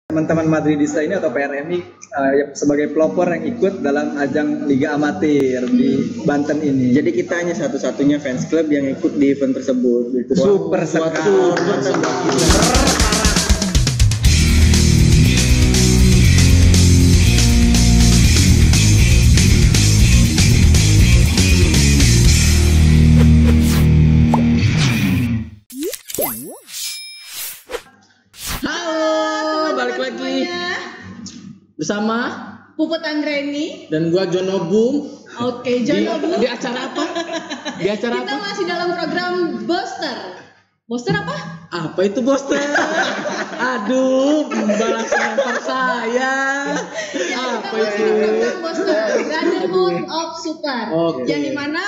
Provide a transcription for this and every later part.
teman-teman Madridista ini atau PRMI sebagai pelopor yang ikut dalam ajang Liga Amatir di Banten ini. Jadi kita hanya satu-satunya fans club yang ikut di event tersebut. Gitu. Super sekali. Bersama Puput Anggreni dan gua Jono Boom. Oke, Jono Boom. Di acara apa? Di acara kita apa? masih dalam program Booster. Booster apa? Apa itu Booster? Aduh, balas lempar saya. Apa Kita itu? masih di program Booster, Brotherhood of Super. Oke. Yang dimana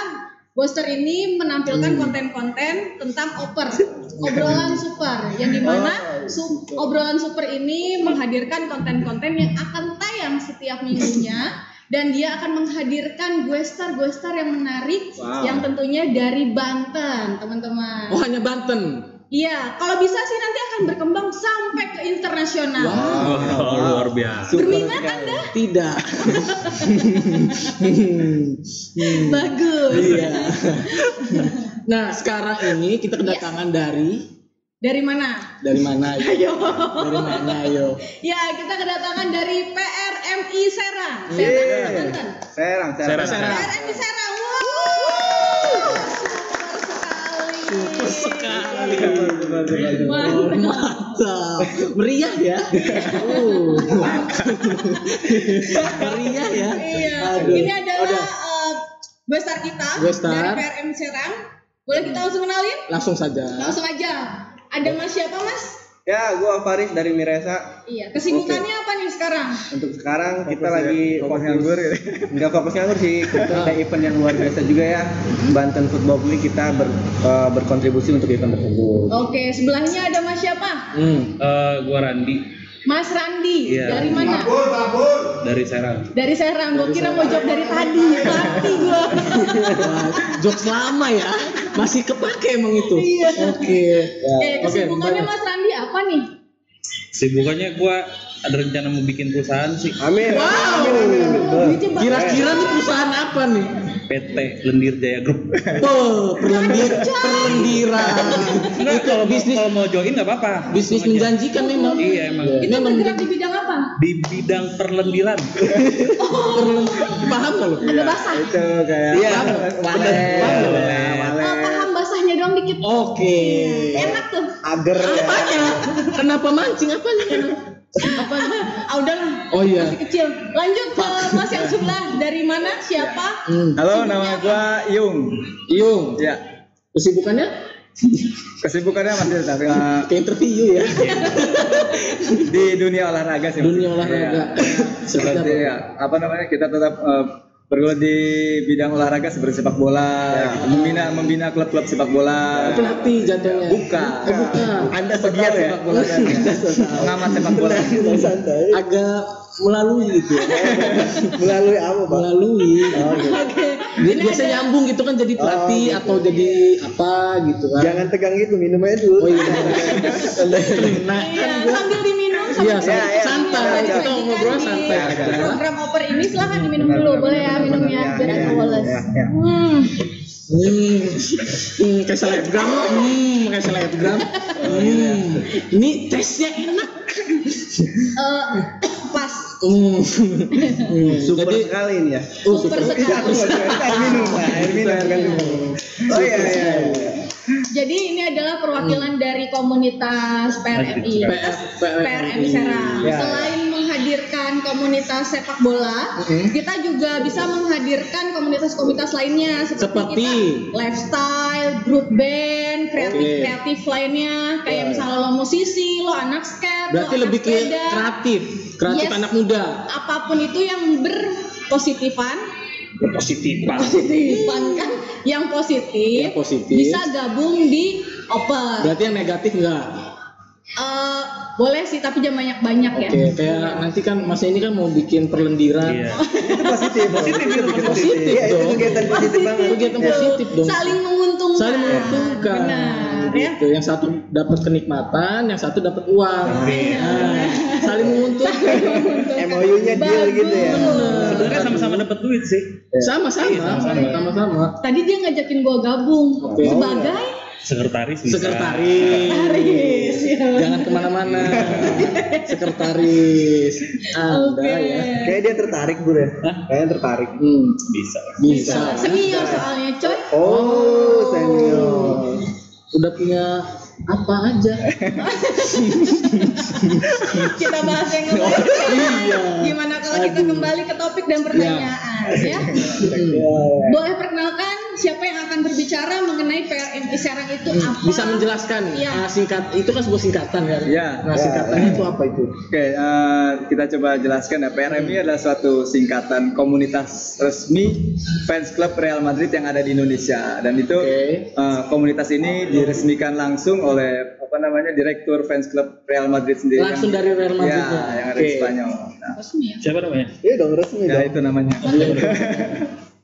Booster ini menampilkan konten-konten tentang obrolan super, yang dimana obrolan super ini menghadirkan konten-konten yang akan tayang setiap minggunya, dan dia akan menghadirkan guestar yang menarik, yang tentunya dari Banten, teman-teman. Oh, hanya Banten. Iya, kalau bisa sih nanti akan berkembang sampai ke internasional. Wow, luar biasa. Berminat Anda? Tidak. Bagus. Iya. Nah, sekarang ini kita kedatangan Dari mana? dari mana? Ayo. Dari mana, ayo? Ya, kita kedatangan dari PRMI Serang. Serang. PRMI Serang. Wow. Super sekali. Mantap. Meriah ya. Meriah ya. Iya. Aduh. Ini adalah besar kita Besar. dari PRMI Serang. Boleh kita langsung kenalin? Langsung saja. Langsung aja. Ada Mas siapa, Mas? Ya, gua Faris dari Miresa. Iya. Kesibukannya apa nih sekarang? Untuk sekarang kita Fokus lagi ya, fokus nganggur gitu. Enggak fokus nganggur sih. Kita ada event yang luar biasa juga ya. Banten Football League kita berkontribusi untuk event tersebut. Oke, sebelahnya ada Mas siapa? Gua Randi Mas Randi. Iya. Dari mana? dari Serang. Dari Serang. Gue kira mau jawab dari tadi. Mati gue. Wah, jokes lama ya. Masih kepake emang itu. Iya. Oke. Kesibukannya Mas Randi apa nih? Sibukannya gua ada rencana mau bikin perusahaan sih. Amin. Wow. Duitnya banyak. Kira-kira nih perusahaan apa nih? PT Lendir Jaya Group. Oh, perlendiran. Enggak, kalau mau join nggak apa-apa. Bisnis Langsung aja. menjanjikan memang. Iya emang. Itu bergerak di bidang apa? Di bidang perlendiran. Paham nggak lo? Agak basah. Itu kayak Iya. Paham basahnya doang dikit. Oke. Enak tuh. Agar ya. Apanya? Kenapa mancing? Apanya? Udahlah. Oh iya. Masih kecil. Lanjut ke Mas yang sebelah. Dari mana? Siapa? Halo, nama gua Yung. Yung. Ya. Kesibukannya? Kesibukannya masih tetap Kayak interview ya. di dunia olahraga sih. Dunia olahraga. Seperti apa? Ya, apa namanya? Kita tetap bergelut di bidang olahraga seperti sepak bola, membina klub-klub sepak bola. Pelatih jatuhnya. Bukan. Bukan. Anda pegiat sepak bola kan? Pengamat sepak bola. Agak melalui gitu. Melalui apa, Pak? Melalui. Oke. Biasa nyambung gitu kan jadi pelatih atau jadi apa gitu kan. Jangan tegang gitu, minum aja dulu. Oh iya. Kena Iya, kan gua. sambil diminum. Iya, sambil santai. Kita ngobrol santai. Di program oper ini silahkan diminum dulu, boleh ya minumnya biar alkoholis. Kayak selebgram. Kayak selebgram. Ini tesnya enak. Pas. Super Jadi sekali ini ya. Super sekali. Air minum kan. Oh iya. Jadi ini adalah perwakilan dari komunitas PRMI, PRMI Serang. Ya. Selain menghadirkan komunitas sepak bola, kita juga bisa menghadirkan komunitas-komunitas lainnya seperti kita lifestyle, grup band, kreatif lainnya, kayak misalnya lo musisi, lo anak skate, berarti lo lebih ke sepeda. kreatif Yes. anak muda. Apapun itu yang berpositifan kan, yang positif, bisa gabung di open. Berarti yang negatif enggak? Boleh sih, tapi jangan banyak-banyak ya. Oke, kayak nanti kan Mas ini kan mau bikin perlendiran. Iya. Positif. Positif Iya, itu dong. kegiatan positif banget. Kegiatan positif dong. Saling menguntungkan. Saling menguntungkan. Benar. ya. Gitu. Yang satu dapat kenikmatan, yang satu dapat uang. Nah, saling menguntungkan. MOU-nya deal gitu ya. Sebenarnya sama-sama dapat duit sih. Sama-sama. Tadi dia ngajakin gua gabung Oke. sebagai Sekretaris bisa. Sekretaris. ya. Jangan kemana-mana. Sekretaris. Anda ya. Kayak dia tertarik Bur ya. Kayaknya tertarik. Bisa. Senior soalnya coy. Oh, senior. Udah punya apa aja. Kita bahas yang lain. Iya. Gimana kalau kita kembali ke topik dan pertanyaan ya? Boleh perkenalkan siapa yang akan berbicara mengenai PRMI Serang itu apa? Bisa menjelaskan Iya. singkat itu kan sebuah singkatan kan? Iya. Nah, singkatannya itu apa itu? Oke, kita coba jelaskan ya. PRMI adalah suatu singkatan komunitas resmi fans klub Real Madrid yang ada di Indonesia, dan itu Oke. komunitas ini diresmikan langsung oleh Direktur fans klub Real Madrid sendiri. Langsung dari Real Madrid. Ya, yang ada di Oke. Spanyol. Nah, Resmi ya? Siapa namanya? Iya dong resmi ya dong. itu namanya.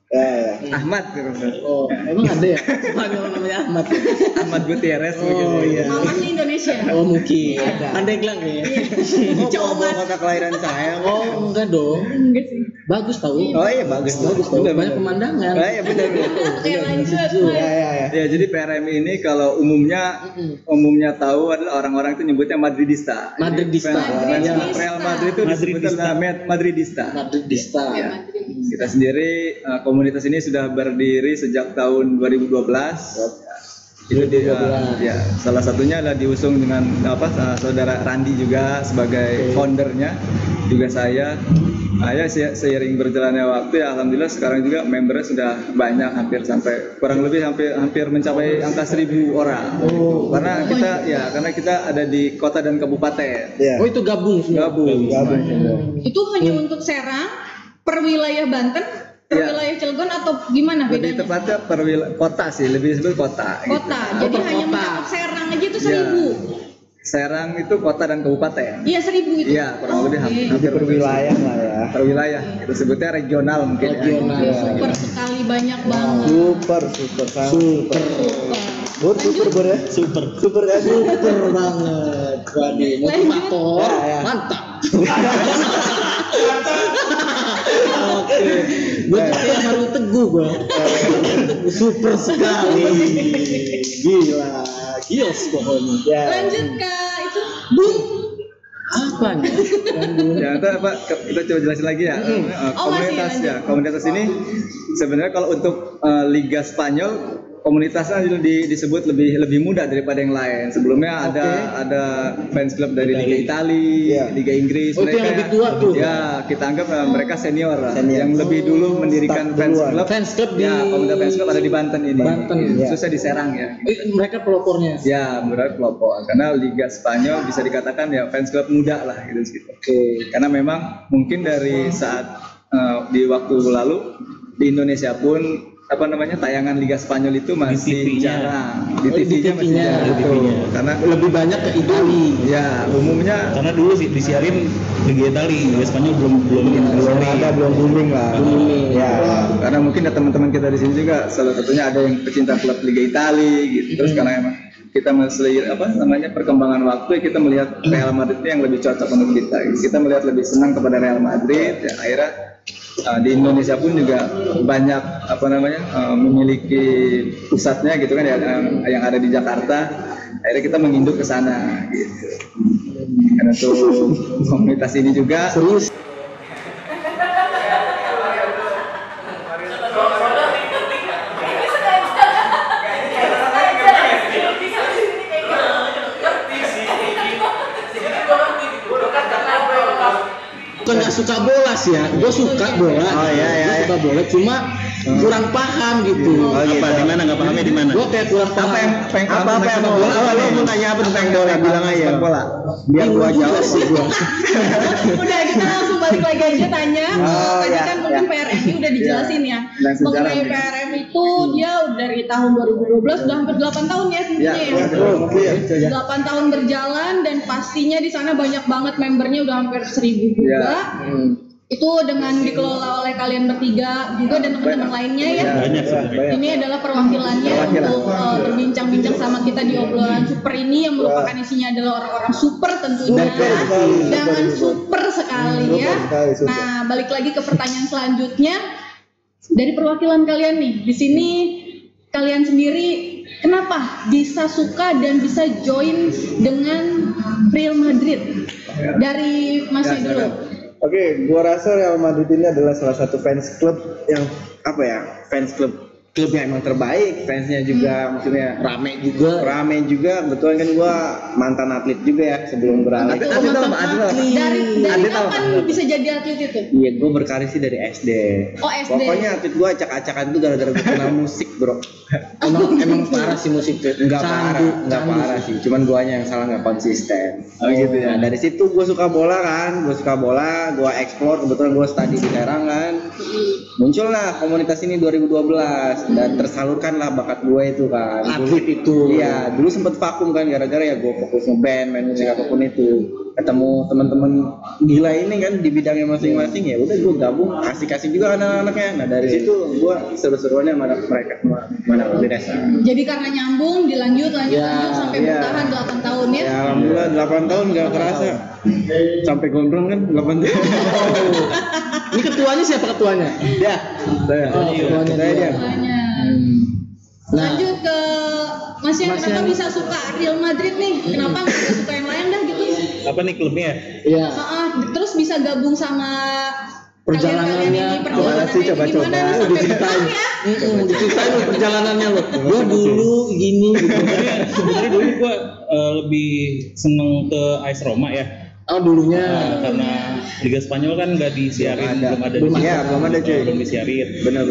Ya. Ahmad. Oh, emang ada ya? Spanyol namanya Ahmad. Ahmad Gutierrez. Oh iya. Mamanya Indonesia. Oh mungkin. Pandeglang ya. Coba kota kelahiran saya. Oh enggak dong. Enggak sih. Bagus tahu. Oh iya bagus Tahu banyak pemandangan. Iya benar. Oke lanjut. Ya. Ya, jadi PRMI ini kalau umumnya tahu adalah orang-orang itu nyebutnya Madridista. Madridista. Fans Ya. klub Real Madrid itu disebutnya Madridista. Madridista. Ya. Kita sendiri komunitas ini sudah berdiri sejak tahun 2012. Itu ya salah satunya adalah diusung dengan saudara Randi juga sebagai foundernya, juga saya. Seiring berjalannya waktu ya alhamdulillah sekarang juga membernya sudah banyak, hampir mencapai angka 1.000 orang. Karena kita ada di kota dan kabupaten. Iya. Oh itu gabung semua. Gabung. Itu hanya untuk Serang, per wilayah Banten, per Ya. wilayah Cilegon atau gimana Lebih bedanya? tepatnya kota sih, lebih disebut kota. Kota. Gitu. Jadi per hanya kota. mencakup Serang aja itu Ya. 1.000. Serang itu kota dan kabupaten. Iya 1.000 itu. Iya, kurang lebih Oke. hampir Per wilayah lah ya. per wilayah. Kita sebutnya regional mungkin. Regional. Ya. Super sekali, banyak banget. Super. Super. Bur ya. Super kan. Super banget. Waduh, motivator. Ya. Mantap. Oke. Gue kayak baru teguh gue. Super sekali. Gila. Gios pokoknya. Ya. Lanjut Kak, itu Bung. Apanya? Ya, kita coba jelasin lagi ya. Komunitas masih, ya. Komunitas ini sebenarnya kalau untuk Liga Spanyol komunitasnya disebut lebih mudah daripada yang lain. Sebelumnya ada fans club dari Liga Italia, Liga Inggris. Oh, itu yang lebih tua tuh. Ya, kita anggap mereka senior lah. Yang lebih dulu mendirikan fans club. Fans club di Komunitas fans club ada di Banten ini. Banten, ya. Khususnya di Serang ya. Mereka pelopornya. Ya, mereka pelopor. Karena Liga Spanyol bisa dikatakan ya fans club muda lah gitu. Oke. Karena memang mungkin dari saat di waktu lalu di Indonesia pun tayangan Liga Spanyol itu masih jarang. Di TV-nya masih jarang. Betul. Karena lebih banyak ke Italia. ya umumnya Karena dulu sih disiarin Liga Italia, Liga Spanyol belum Belum booming lah. Ya. karena mungkin ada teman-teman kita di sini juga salah satunya ada yang pecinta klub Liga Italia gitu. Terus karena emang kita masih perkembangan waktu, kita melihat Real Madrid yang lebih cocok untuk kita. Kita melihat lebih senang kepada Real Madrid. Ya, akhirnya di Indonesia pun juga banyak memiliki pusatnya gitu kan ya, yang ada di Jakarta. Akhirnya kita menginduk ke sana gitu. Karena tuh komunitas ini juga Serius. Bukan nggak suka bola sih ya, gue suka bola. Oh, iya. Gue suka bola, cuma kurang paham gitu. Apa di mana nggak pahamnya di mana? Gue kayak kurang paham. Apa yang mau lu tanya apa tentang bola bilang aja. bola. Biar gua jawab sih gue. Udah kita langsung balik lagi aja tanya. Oh, Tadi ya, kan mungkin ya. PRMI udah dijelasin ya. Dan sejarah Mengenai nih. PRMI itu dia dari tahun 2012 udah hampir 8 tahun ya tentunya ya. Betul. 8 tahun berjalan dan pastinya di sana banyak banget membernya udah hampir 1.000 juga. Itu dengan dikelola oleh kalian bertiga juga dan teman-teman lainnya ya. Banyak sebenarnya. Ini adalah perwakilannya untuk berbincang-bincang sama kita di obrolan super ini yang merupakan isinya adalah orang-orang super tentunya. Dengan super sekali ya. Nah, balik lagi ke pertanyaan selanjutnya. Dari perwakilan kalian nih, di sini kalian sendiri kenapa bisa suka dan bisa join dengan Real Madrid? Dari Mas dulu. Oke, gua rasa Real Madrid ini adalah salah satu fans club yang fans klub yang emang terbaik, fansnya juga maksudnya rame juga. Betul kan gua mantan atlet juga ya sebelum beralih. Dari kapan bisa jadi atlet itu? Iya, gua berkarir sih dari SD. Oh, SD. Pokoknya atlet gua acak-acakan tuh gara-gara gua kenal musik, bro. emang parah sih musik tuh. Enggak parah sih. Cuman guanya yang salah nggak konsisten. Oh gitu ya. Nah, dari situ gue suka bola, gue explore, kebetulan gue studi di Serang kan. Muncullah komunitas ini 2012 dan tersalurkan lah bakat gue itu kan. Atlet itu. Iya, dulu sempet vakum kan gara-gara ya gue fokus ngeband, main musik apapun itu. Ketemu teman-teman gila ini kan di bidangnya masing-masing, ya udah gue gabung, kasih juga anak-anaknya. Nah dari situ gue seru-seruannya mereka mana di desa. Jadi karena nyambung dilanjut sampai bertahan 8 tahun ya. Ya alhamdulillah 8 tahun gak kerasa. Sampai gondrong kan 8 tahun. Ini ketuanya siapa ketuanya? Ya, saya. Ketuanya. Lanjut ke Mas Yan, kenapa bisa suka Real Madrid nih? Kenapa nggak bisa suka yang lain dah gitu? Apa nih klubnya? Iya. Terus bisa gabung sama Perjalanannya, perjalanan ini gimana nih sampai bertahan ya? Diceritain lo perjalanannya lo. Gua dulu gini gitu. Sebenarnya dulu gua lebih seneng ke AS Roma ya. Oh dulunya. Karena Liga Spanyol kan nggak disiarin, belum ada cuy. Belum disiarin. Benar.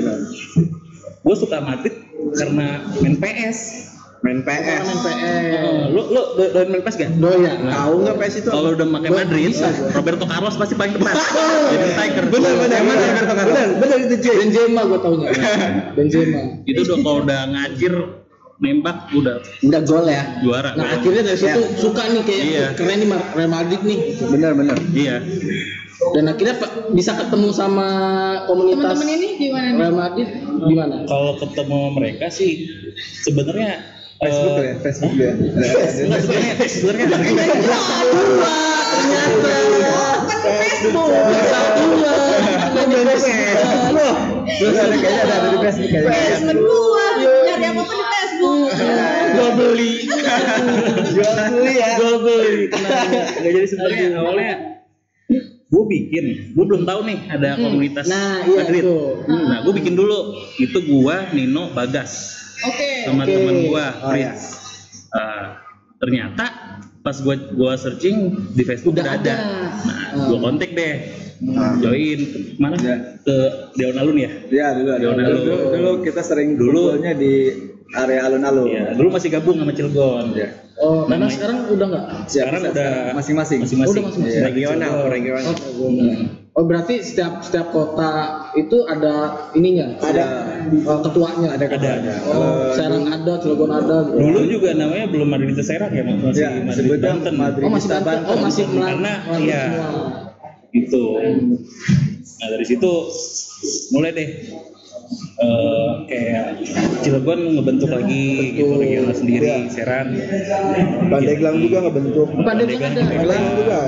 Gue suka Madrid karena main PS. Lu doyan main PS gak? Doyan. Tahu nggak PS itu? Kalau udah pakai Madrid, Roberto Carlos pasti paling depan. Jadi striker. Benar itu cuy. Benzema gua taunya. Benzema. Itu udah kalau udah ngajir nembak udah gol ya. Juara. Nah, akhirnya dari situ suka nih kayak keren nih Real Madrid nih. Benar. Iya. Dan akhirnya bisa ketemu sama komunitas teman-teman ini di mana nih? Real Madrid di mana? Kalau ketemu mereka sih sebenarnya Facebook ya. sebenarnya ada di Facebook kayaknya. Basement gua nyari apa-apa di Facebook. Jual beli ya. Nggak, jadi sebenarnya awalnya gue belum tahu nih ada komunitas Madrid. Nah gue bikin dulu, itu gue, Nino, Bagas, sama teman gue, Fritz. Ternyata pas gue searching di Facebook udah ada. Nah gue kontak deh, join mana ke Dewan Alun ya? Iya dulu kita sering kumpulnya di area alun-alun. Iya, dulu masih gabung sama Cilegon. Ya. Oh, karena sekarang udah nggak? Sekarang udah masing-masing. Regional. Oh, berarti setiap kota itu ada ininya? Ada ketuanya? Ada. Oh, Serang ada, Cilegon ada. Gitu. Dulu juga namanya belum Madrid Serang ya, masih Banten. Masih karena iya gitu. Nah dari situ mulai deh kayak Cilegon ngebentuk lagi gitu regional sendiri, Serang. Pandeglang juga ngebentuk. Pandeglang juga.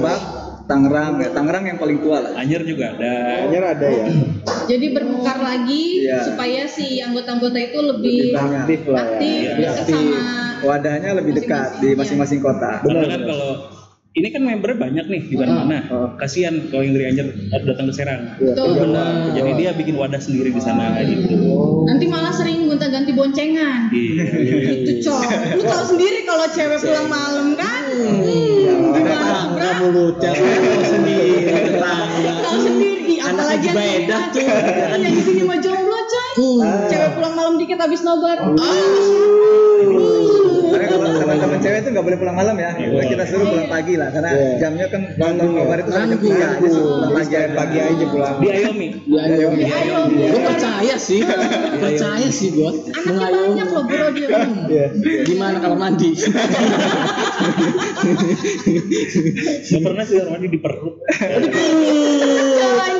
Tangerang yang paling tua lah. Anyer juga ada. Anyer ada ya. Jadi bermekar lagi supaya si anggota-anggota itu lebih aktif lah ya. Dekat sama wadahnya lebih dekat di masing-masing kota. Karena kan kalau ini kan membernya banyak nih di mana-mana. Kasihan kalau yang dari Anyer datang ke Serang. benar. Jadi dia bikin wadah sendiri di sana gitu. Nanti malah sering gonta-ganti boncengan. Gitu cowok. Lu tahu sendiri kalau cewek pulang malam kan? Kamu lucu sendiri. Tahu sendiri. Apalagi beda tuh. Yang di sini mah jomblo coy. Cewek pulang malam dikit habis nobar. Karena kalau teman-teman cewek itu nggak boleh pulang malam ya. Kita suruh pulang pagi lah, karena jamnya kan nobar itu jam 3 aja, pulang pagi aja pulang. Diayomi. Gue percaya sih gue. Anaknya banyak loh bro dia. Gimana kalau mandi? Gak pernah sih mandi di perut. Jangan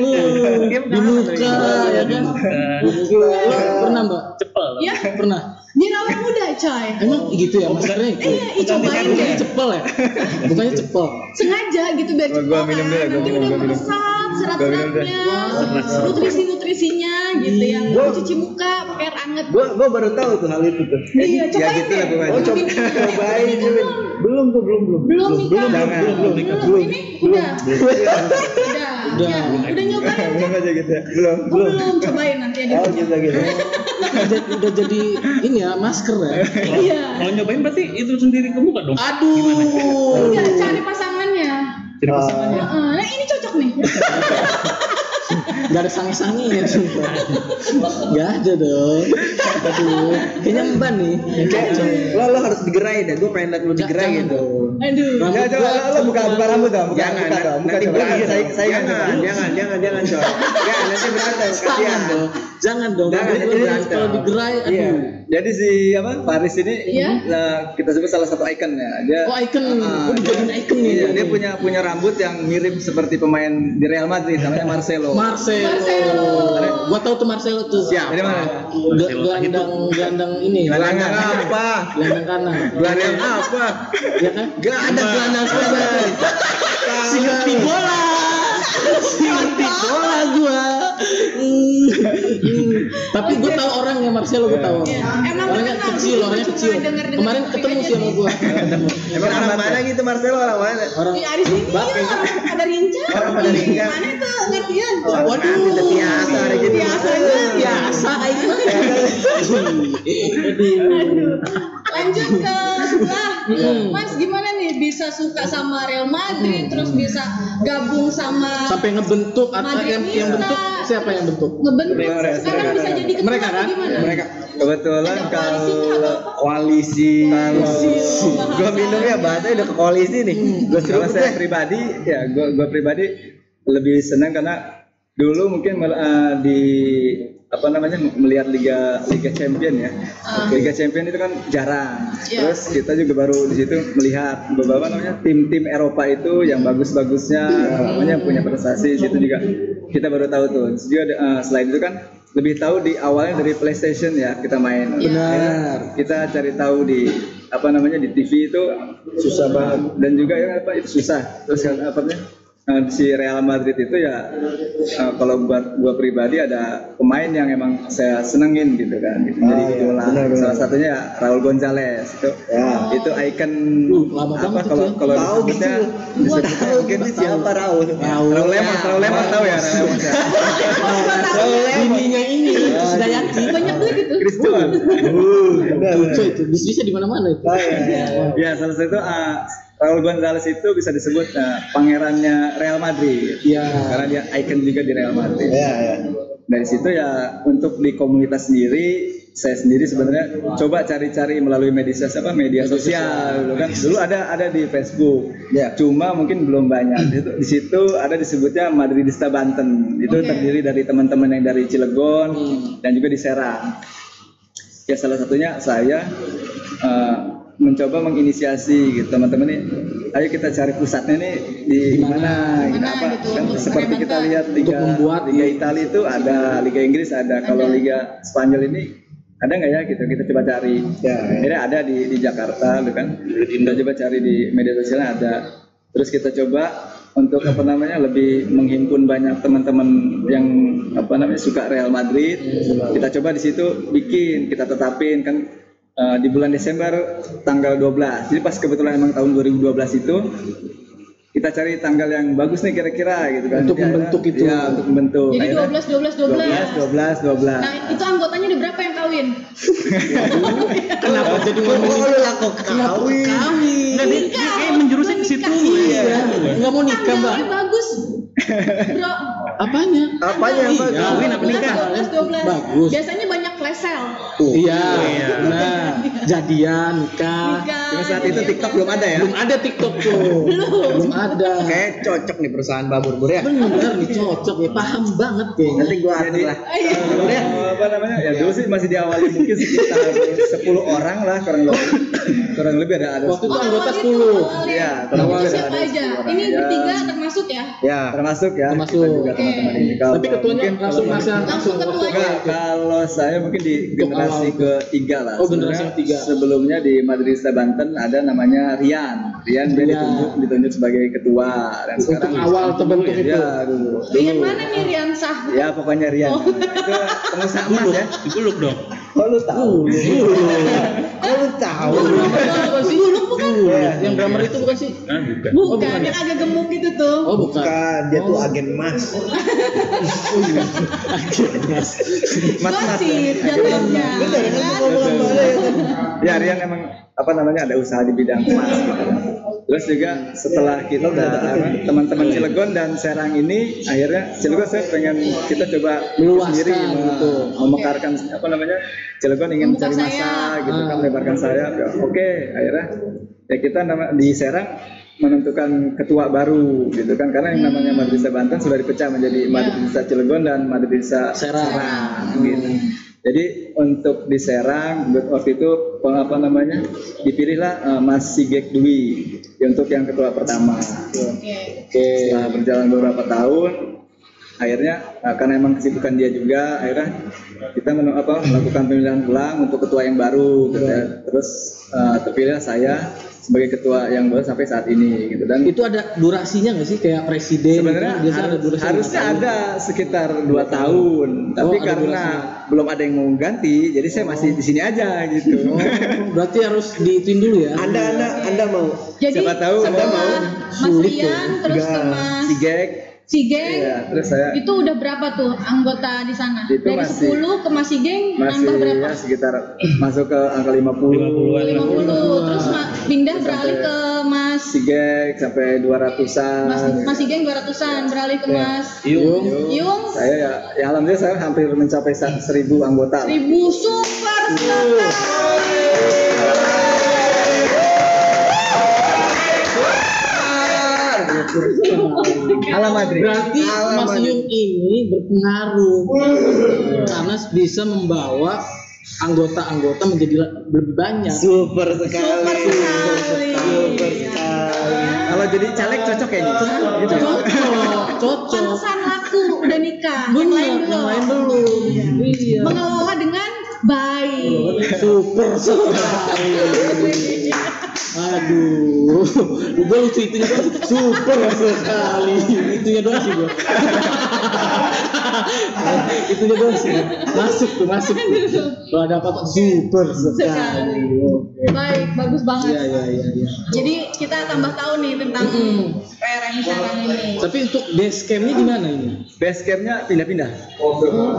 Di muka ya kan. Pernah Mbak? Cepel. Ya, Pernah. biar awet muda coy. Emang gitu ya maskernya itu? Iya, cobain Bukannya deh. cepel ya? Bukannya cepel. Sengaja gitu biar cepet Gua minum dulu, kan. gua Nanti minum, udah gua minum. meresap serat-seratnya, nutrisi-nutrisinya gitu yang Gua- cuci muka pakai air anget. Gua baru tahu tuh hal itu tuh. Iya, cobain gitu lah deh. pokoknya. Oh, cobain. Belum tuh, belum. Belum nikah. Jangan. Ini udah. Udah nyobain. Belum aja gitu ya. Belum. Belum cobain nanti ada. Oh, gitu. Udah jadi ini ya masker ya. Iya. Kalau nyobain berarti itu sendiri ke muka dong. Aduh. Enggak cari pasangannya. Jadi pasangannya. Nah, ini cocok nih. Gak ada sangi-sangi ya sumpah. Gak ada dong. Aduh. Kayaknya emban nih. Lo harus digerai deh. Gue pengen liat lo digerai Jangan gitu. dong. Aduh. Ya coba lo buka rambut dong. Jangan, nanti jangan coy. Ya, nanti berantem. Jangan dong. Jangan dong. Jangan, Jadi nanti berantem. kalau digerai Iya. aduh. Jadi si Faris ini Iya. kita sebut salah satu ikon ya. Dia Oh icon. Oh dijadiin icon nih. Iya, dia punya rambut yang mirip seperti pemain di Real Madrid namanya Marcelo. Marcelo. Gua tahu tuh Marcelo tuh. Siap. Dari mana? Gelandang ini. Gelandang apa? Gelandang kanan. Gelandang apa? Ya kan? Gak ada gelandang kanan. Si ngerti bola. Si ngerti bola gua. Tapi gua tahu orangnya Marcelo, gua tahu. Iya, emang Orangnya terkenal. kecil, orangnya Cuma kecil. denger-denger Kemarin topik ketemu aja sih sama nih. gua. Emang orang mana gitu Marcelo, orang mana? Orang Di Aris ini orang pada rinca. Orang pada rinca. Mana tuh ngertian? Waduh. Udah biasa ada gitu. Biasa aja. biasa kayak gimana? Aduh. Lanjut ke sebelah. Hmm. Mas gimana nih bisa suka sama Real Madrid terus bisa gabung sama Sampai ngebentuk atau yang Madridista. bentuk siapa yang bentuk? ngebentuk sekarang bisa jadi ketua Mereka kan? atau gimana? Mereka Kebetulan Ada kalau koalisi. bahasa. Gua minumnya bahasanya udah ke koalisi nih. Gua kalau suruh saya pribadi ya gua pribadi lebih senang karena dulu mungkin di apa namanya melihat Liga Champion ya. Liga Champion itu kan jarang. Iya. Terus kita juga baru di situ melihat beberapa namanya tim-tim Eropa itu yang bagus-bagusnya namanya punya prestasi. Di situ juga kita baru tahu tuh. Terus juga selain itu kan lebih tahu di awalnya dari PlayStation ya kita main. Benar. Kita cari tahu di apa namanya di TV itu susah banget dan juga ya apa itu susah. Terus kan apa namanya si Real Madrid itu ya kalau buat gua pribadi ada pemain yang emang saya senengin gitu kan gitu. Jadi idola. Salah satunya ya Raul Gonzalez itu ikon lama apa banget kalau itu ya. kalau Tahu disebutnya Tahu gitu siapa Raul? Raul Lemos tahu ya Raul Lemos. Bininya ini Sudayati. Banyak duit itu. Cristiano. Lucu itu. Bisnisnya di mana-mana itu. Ya salah satu Raul Gonzalez itu bisa disebut pangerannya Real Madrid. Iya. Karena dia ikon juga di Real Madrid. Iya. Dari situ ya untuk di komunitas sendiri saya sendiri sebenarnya coba cari-cari melalui media sosial gitu kan. Dulu ada di Facebook. Ya. Cuma mungkin belum banyak. Di situ ada disebutnya Madridista Banten. Itu terdiri dari teman-teman yang dari Cilegon dan juga di Serang. Ya salah satunya saya mencoba menginisiasi gitu teman-teman nih, ayo kita cari pusatnya nih di mana gitu, apa gitu, kan untuk seperti kita lihat membuat Liga Italia itu ada, Liga Inggris ada, kalau Liga Spanyol ini ada nggak ya gitu, kita coba cari. Akhirnya ada di Jakarta gitu kan, kita coba cari di media sosialnya ada, terus kita coba untuk apa namanya lebih menghimpun banyak teman-teman yang apa namanya suka Real Madrid, kita coba di situ bikin, kita tetapin kan. Di bulan Desember tanggal 12. Jadi pas kebetulan emang tahun 2012 itu kita cari tanggal yang bagus nih kira-kira gitu kan. Untuk membentuk itu. Ya, untuk membentuk. Jadi 12. 12. Nah, itu anggotanya ada berapa yang kawin? Kenapa jadi ngomong lu laku kawin? Nggak, dia kayak menjurusnya ke situ. Nggak mau nikah, Mbak. Tanggalnya bagus. Bro, Apanya? Apanya? Iya. Kawin apa nikah? 12. Bagus. Biasanya banyak sampai sel. Iya. Nah, jadian, nikah. Cuma saat itu TikTok belum ada ya? Belum ada TikTok tuh. Belum ada. Kayak cocok nih perusahaan Babur ya. Bener nih cocok ya, paham banget kayaknya. Nanti gua atur lah. Apa namanya? Ya dulu sih masih diawali mungkin sekitar 10 orang lah kurang lebih ada. Waktu itu anggota 10. Iya, Siapa aja? Ini bertiga termasuk ya? Ya. Termasuk ya. Termasuk. Kita juga teman-teman ini. Tapi ketuanya langsung Langsung ketua. Kalau saya mungkin di generasi ketiga lah. Oh, generasi Sebenarnya ketiga. Sebelumnya di Madrasah Banten ada namanya Rian dia ditunjuk sebagai ketua dan untuk sekarang awal terbentuk itu. Ya dulu. Rian mana nih Rian Sah? Ya pokoknya Rian. Itu pengusaha emas ya. Digulung dong. Kok lu tahu? Kok lu tahu? Gulung bukan? Yang drummer itu bukan sih? Bukan. Bukan, yang agak gemuk itu tuh. Oh, bukan. Dia tuh agen emas. Gosip jatuhnya. Ya Rian emang apa namanya ada usaha di bidang emas gitu. Terus juga setelah kita teman-teman Cilegon dan Serang ini akhirnya Cilegon saya pengen kita coba Meluaskan sendiri gitu. memekarkan apa namanya Cilegon ingin mencari masa gitu kan melebarkan sayap. Ya, oke, akhirnya ya kita di Serang menentukan ketua baru gitu kan karena yang namanya Madrasah Banten sudah dipecah menjadi Madrasah Cilegon dan Madrasah Serang gitu. Jadi untuk di Serang waktu itu apa namanya dipilihlah Mas Sigek Dwi untuk yang ketua pertama. Setelah berjalan beberapa tahun, akhirnya karena emang kesibukan dia juga, akhirnya kita melakukan pemilihan ulang untuk ketua yang baru. Gitu ya. Terus terpilih saya sebagai ketua yang baru sampai saat ini gitu dan itu ada durasinya nggak sih kayak presiden sebenarnya harusnya ada sekitar 2 tahun tapi karena belum ada yang mau ganti jadi saya masih di sini aja gitu. Berarti harus diituin dulu ya. Anda mau Jadi siapa tahu setelah mau Mas Rian terus ke Mas Sigeng ya, terus saya itu udah berapa tuh anggota di sana? Itu dari masih, 10 ke Mas Sigeng masih nambah berapa? ya, sekitar masuk ke angka 50 terus pindah beralih ke Mas Sigeng sampai 200-an Mas Sigeng 200-an beralih ke Mas Yung saya ya alhamdulillah saya hampir mencapai 1.000 anggota 1.000 super sekali. Berarti Mas Yung ini berpengaruh karena bisa membawa anggota-anggota menjadi lebih banyak. Super sekali. Kalau jadi caleg cocok kayaknya gitu. Cocok. Pantesan laku udah nikah. Bener, yang lain belum. Iya. Mengelola dengan baik. Super sekali. Aduh, gue lucu itunya doang. Super sekali. Itunya doang sih gue. Itunya doang sih. Masuk. Kalau ada apa-apa super sekali. Baik, bagus banget. Iya. Jadi kita tambah tahu nih tentang PRM Serang ini. Tapi untuk base camp-nya di mana ini? Base camp-nya pindah-pindah.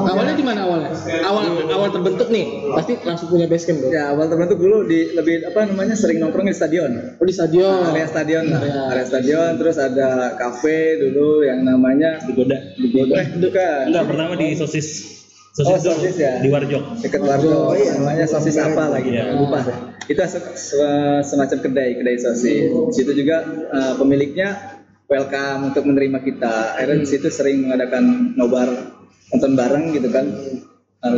Awalnya di mana awalnya? Awal terbentuk nih, pasti langsung punya base camp dong. Ya awal terbentuk dulu di lebih sering nongkrong di stadion. Oh di stadion. Area stadion terus ada kafe dulu yang namanya Digoda. Bukan. Enggak, pertama di sosis ya. Di Warjok. Dekat Warjok. Namanya sosis apa lagi? Lupa. Itu semacam kedai sosis. Di situ juga pemiliknya welcome untuk menerima kita. Akhirnya di situ sering mengadakan nobar nonton bareng gitu kan.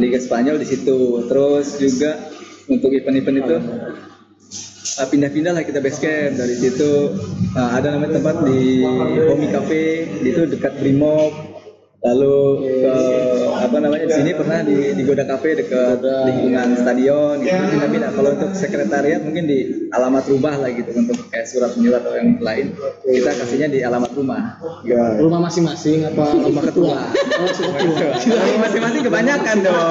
Liga Spanyol di situ. Terus juga untuk event-event itu pindah-pindah lah kita base camp dari situ. Ada namanya tempat di Homi Cafe itu dekat Brimob. Lalu ke di sini pernah di Goda Cafe dekat lingkungan stadion gitu. Pindah-pindah. Kalau untuk sekretariat mungkin di alamat rumah lah gitu untuk kayak surat menyurat atau yang lain kita kasihnya di alamat rumah. Ya. Rumah masing-masing apa rumah ketua? Oh, ketua. Rumah masing-masing kebanyakan dong.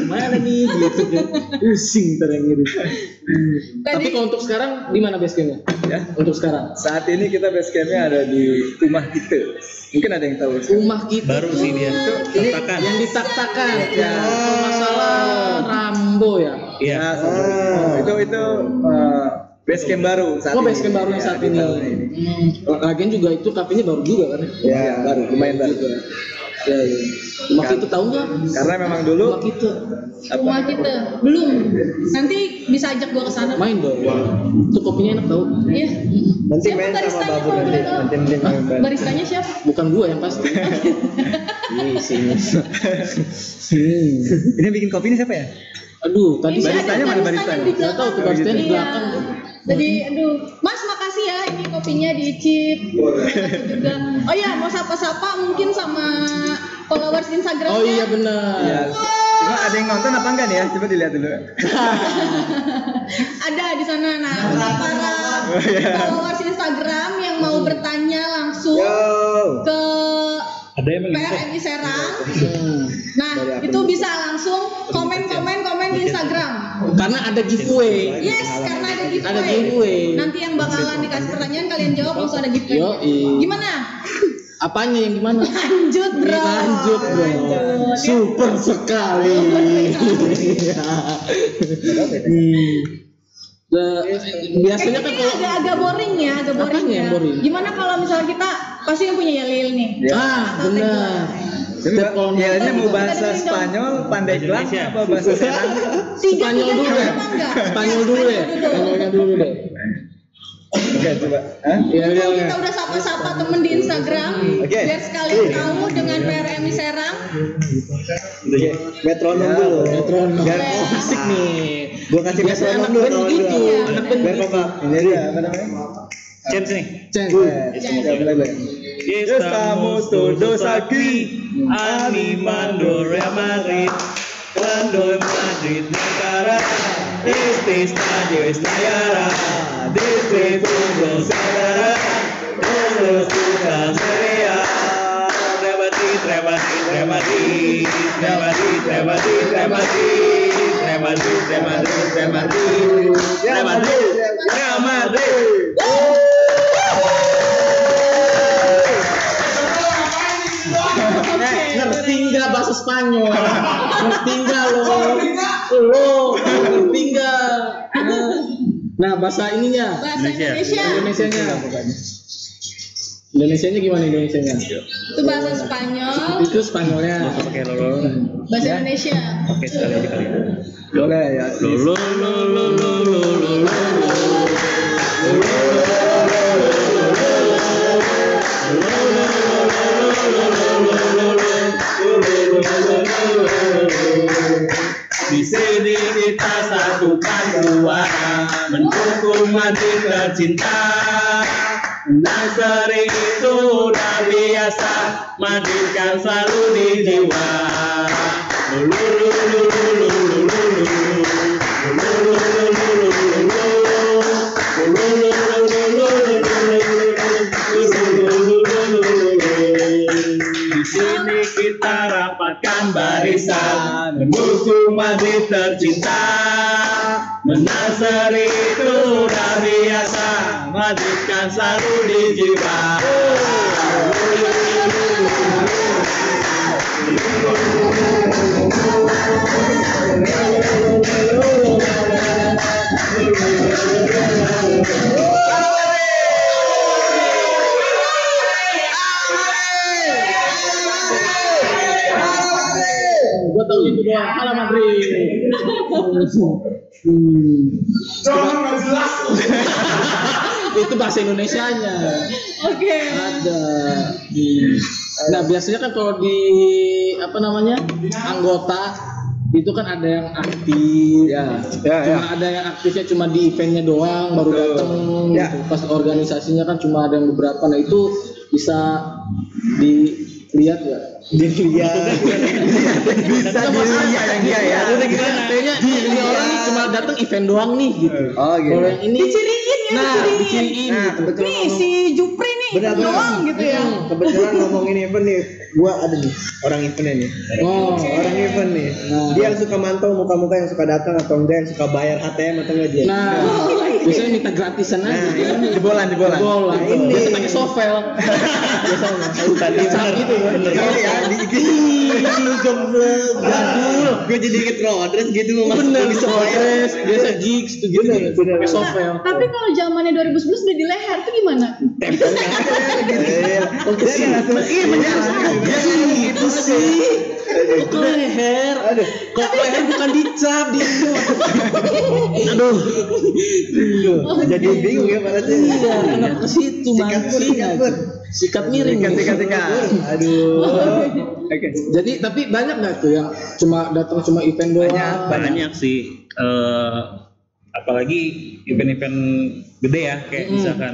Mana nih gitu kan. Pusing terengir. Tapi kalau untuk sekarang di mana base camp-nya? Ya. Untuk sekarang. Saat ini kita base camp-nya ada di rumah kita. Mungkin ada yang tahu. Rumah kita baru sih dia. Ini yang ditak-takan. Ya. Masalah Rambo ya. Iya. Itu base camp baru saat ini. Base camp baru yang saat ini. Lagian juga itu kafenya baru juga kan? Ya, baru, lumayan baru. Ya. Rumah kita tahu nggak? Karena memang dulu Rumah kita belum. Nanti bisa ajak gua ke sana. Main dong. Itu kopinya enak tau. Iya. Nanti Siapa main sama baristanya Babur kalau boleh tahu? nanti main bareng. Baristanya siapa? Bukan gua yang pasti. Sini. ini bikin kopi ini siapa ya? Aduh, tadi Ini baristanya ada mana baristanya? di nggak tahu tuh belakang. baristanya di Iya. belakang. Jadi, aduh, Mas makasih ya, ini kopinya diicip. Juga. Oh ya, mau sapa-sapa mungkin sama followers Instagram. Oh iya benar. Iya. Cuma ada yang nonton apa enggak nih ya? Coba dilihat dulu. Ada di sana. Nah, untuk para followers Instagram yang mau bertanya langsung ke Ada yang PRMI Serang. Nah, itu bisa langsung komen di Instagram. Karena ada giveaway. Yes, karena ada Ada giveaway. giveaway. Nanti yang bakalan dikasih pertanyaan kalian jawab langsung ada giveaway. Yoi. Gimana? Apanya yang gimana? Lanjut, Bro. Lanjut, bro. Super sekali. Biasanya kan Ini kalau agak boring ya, agak boring Apanya ya. yang boring? Gimana kalau misalnya kita pasti yang punya Yalil nih. benar. Setiap kalau Ya ini mau Kita bahasa dengerin dong. Spanyol, Pandeglang Indonesia. apa bahasa Serang? Spanyol dulu deh. Spanyol dulu deh. Spanyolnya dulu deh. Oke, coba. Hah? Ya udah. Kita udah sapa-sapa temen di Instagram Oke. biar sekalian tahu dengan PRMI Serang. Metronom dulu. Metronom. Biar Asik nih. gua kasih Biasanya metronom anak dulu. band kawan gitu. gua. Anak band Biar gitu. kompak. Ini dia apa namanya? Chance nih. Ceng. Ya, mulai gue. Estamos todos aquí. Animando Real Madrid. Cuando en Madrid negara, este estadio estallará. Desde fondo se dará. Todos juntas sería. Real Madrid, Real Madrid, Real Madrid. Real Madrid, Real Madrid, Real Madrid. Real Madrid, Real Madrid, Real Madrid. Real Madrid, Real Madrid. Ngerti nggak bahasa Spanyol? Ngerti nggak lo ngerti nggak? Nah bahasa ininya, Bahasa Indonesia. Indonesianya. Indonesianya gimana Indonesianya? Itu bahasa Spanyol, Itu Spanyolnya. Pakai lolo. bahasa Indonesia. Oke, sekali aja kali. Boleh ya. Lolo, lolo, lolo, lolo. Di sini kita satukan suara mendukung Madrid tercinta. Nasri itu udah biasa, Madrid kan selalu di jiwa. Di sini kita rapatkan barisan mendukung Madrid tercinta. Menasari itu udah biasa, Madrid kan selalu di jiwa. Gue tahu itu doang. Hala Madrid. Itu bahasa Indonesianya. Oke. Ada. Nah biasanya kan kalau di apa namanya anggota itu kan ada yang aktif, cuma ada yang aktifnya cuma di eventnya doang baru datang. Gitu. Pas organisasinya kan cuma ada yang beberapa. Nah itu bisa dilihat ya. Dilihat. Bisa dilihat yang dia ya. Kayaknya ini orang nih cuma datang event doang nih gitu. Oh gitu. Kalau yang ini Diciriin ya, nah diciriin. diciriin gitu. Kebetulan Nih si Jupri nih Benar-benar. doang gitu ya. Kebetulan ngomongin event nih, gua ada nih orang eventnya nih. Oh, Orang event nih. Nah. Dia yang suka mantau muka-muka yang suka datang atau enggak, yang suka bayar ATM atau enggak dia. nah Biasanya minta gratisan aja. Jebolan. Biasa pakai sovel. Biasanya. Dicap gitu kan. Ya, jadul. Gue jadi inget Rodres gitu Bener, Rodres. Biasa gigs tuh gitu. Pakai sovel. Tapi kalau zamannya 2011 udah di leher tuh gimana? Iya benar. Gitu sih. Kok leher? Kok leher bukan dicap itu. Aduh. Jadi bingung ya maksudnya. Iya, anak ke situ mancing aja. Sikat miring. Aduh. Oke. Jadi tapi banyak nggak tuh yang cuma datang cuma event doang? Banyak sih. Apalagi event-event gede ya, kayak misalkan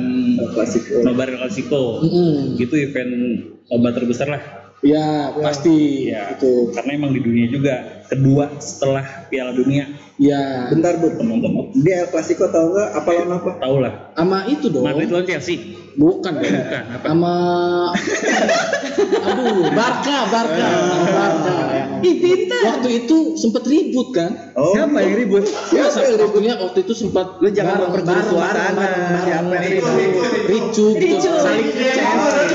Nobar Klasiko. Gitu event nobar terbesar lah. Ya pasti Ya, itu. karena emang di dunia juga kedua setelah Piala Dunia. Ya. Bentar Bu, Penonton dia El Clasico tahu nggak apa lawan apa? tahu lah. Sama itu dong. Madrid lawan Chelsea. Bukan dong. Bukan apa? Sama Barca. Ih, pintar. Waktu itu sempet ribut kan? Siapa yang ribut? Ya, waktu itu sempat Lu jangan memperkeruh suasana. Siapa yang ribut? Ricu gitu. Saling chance.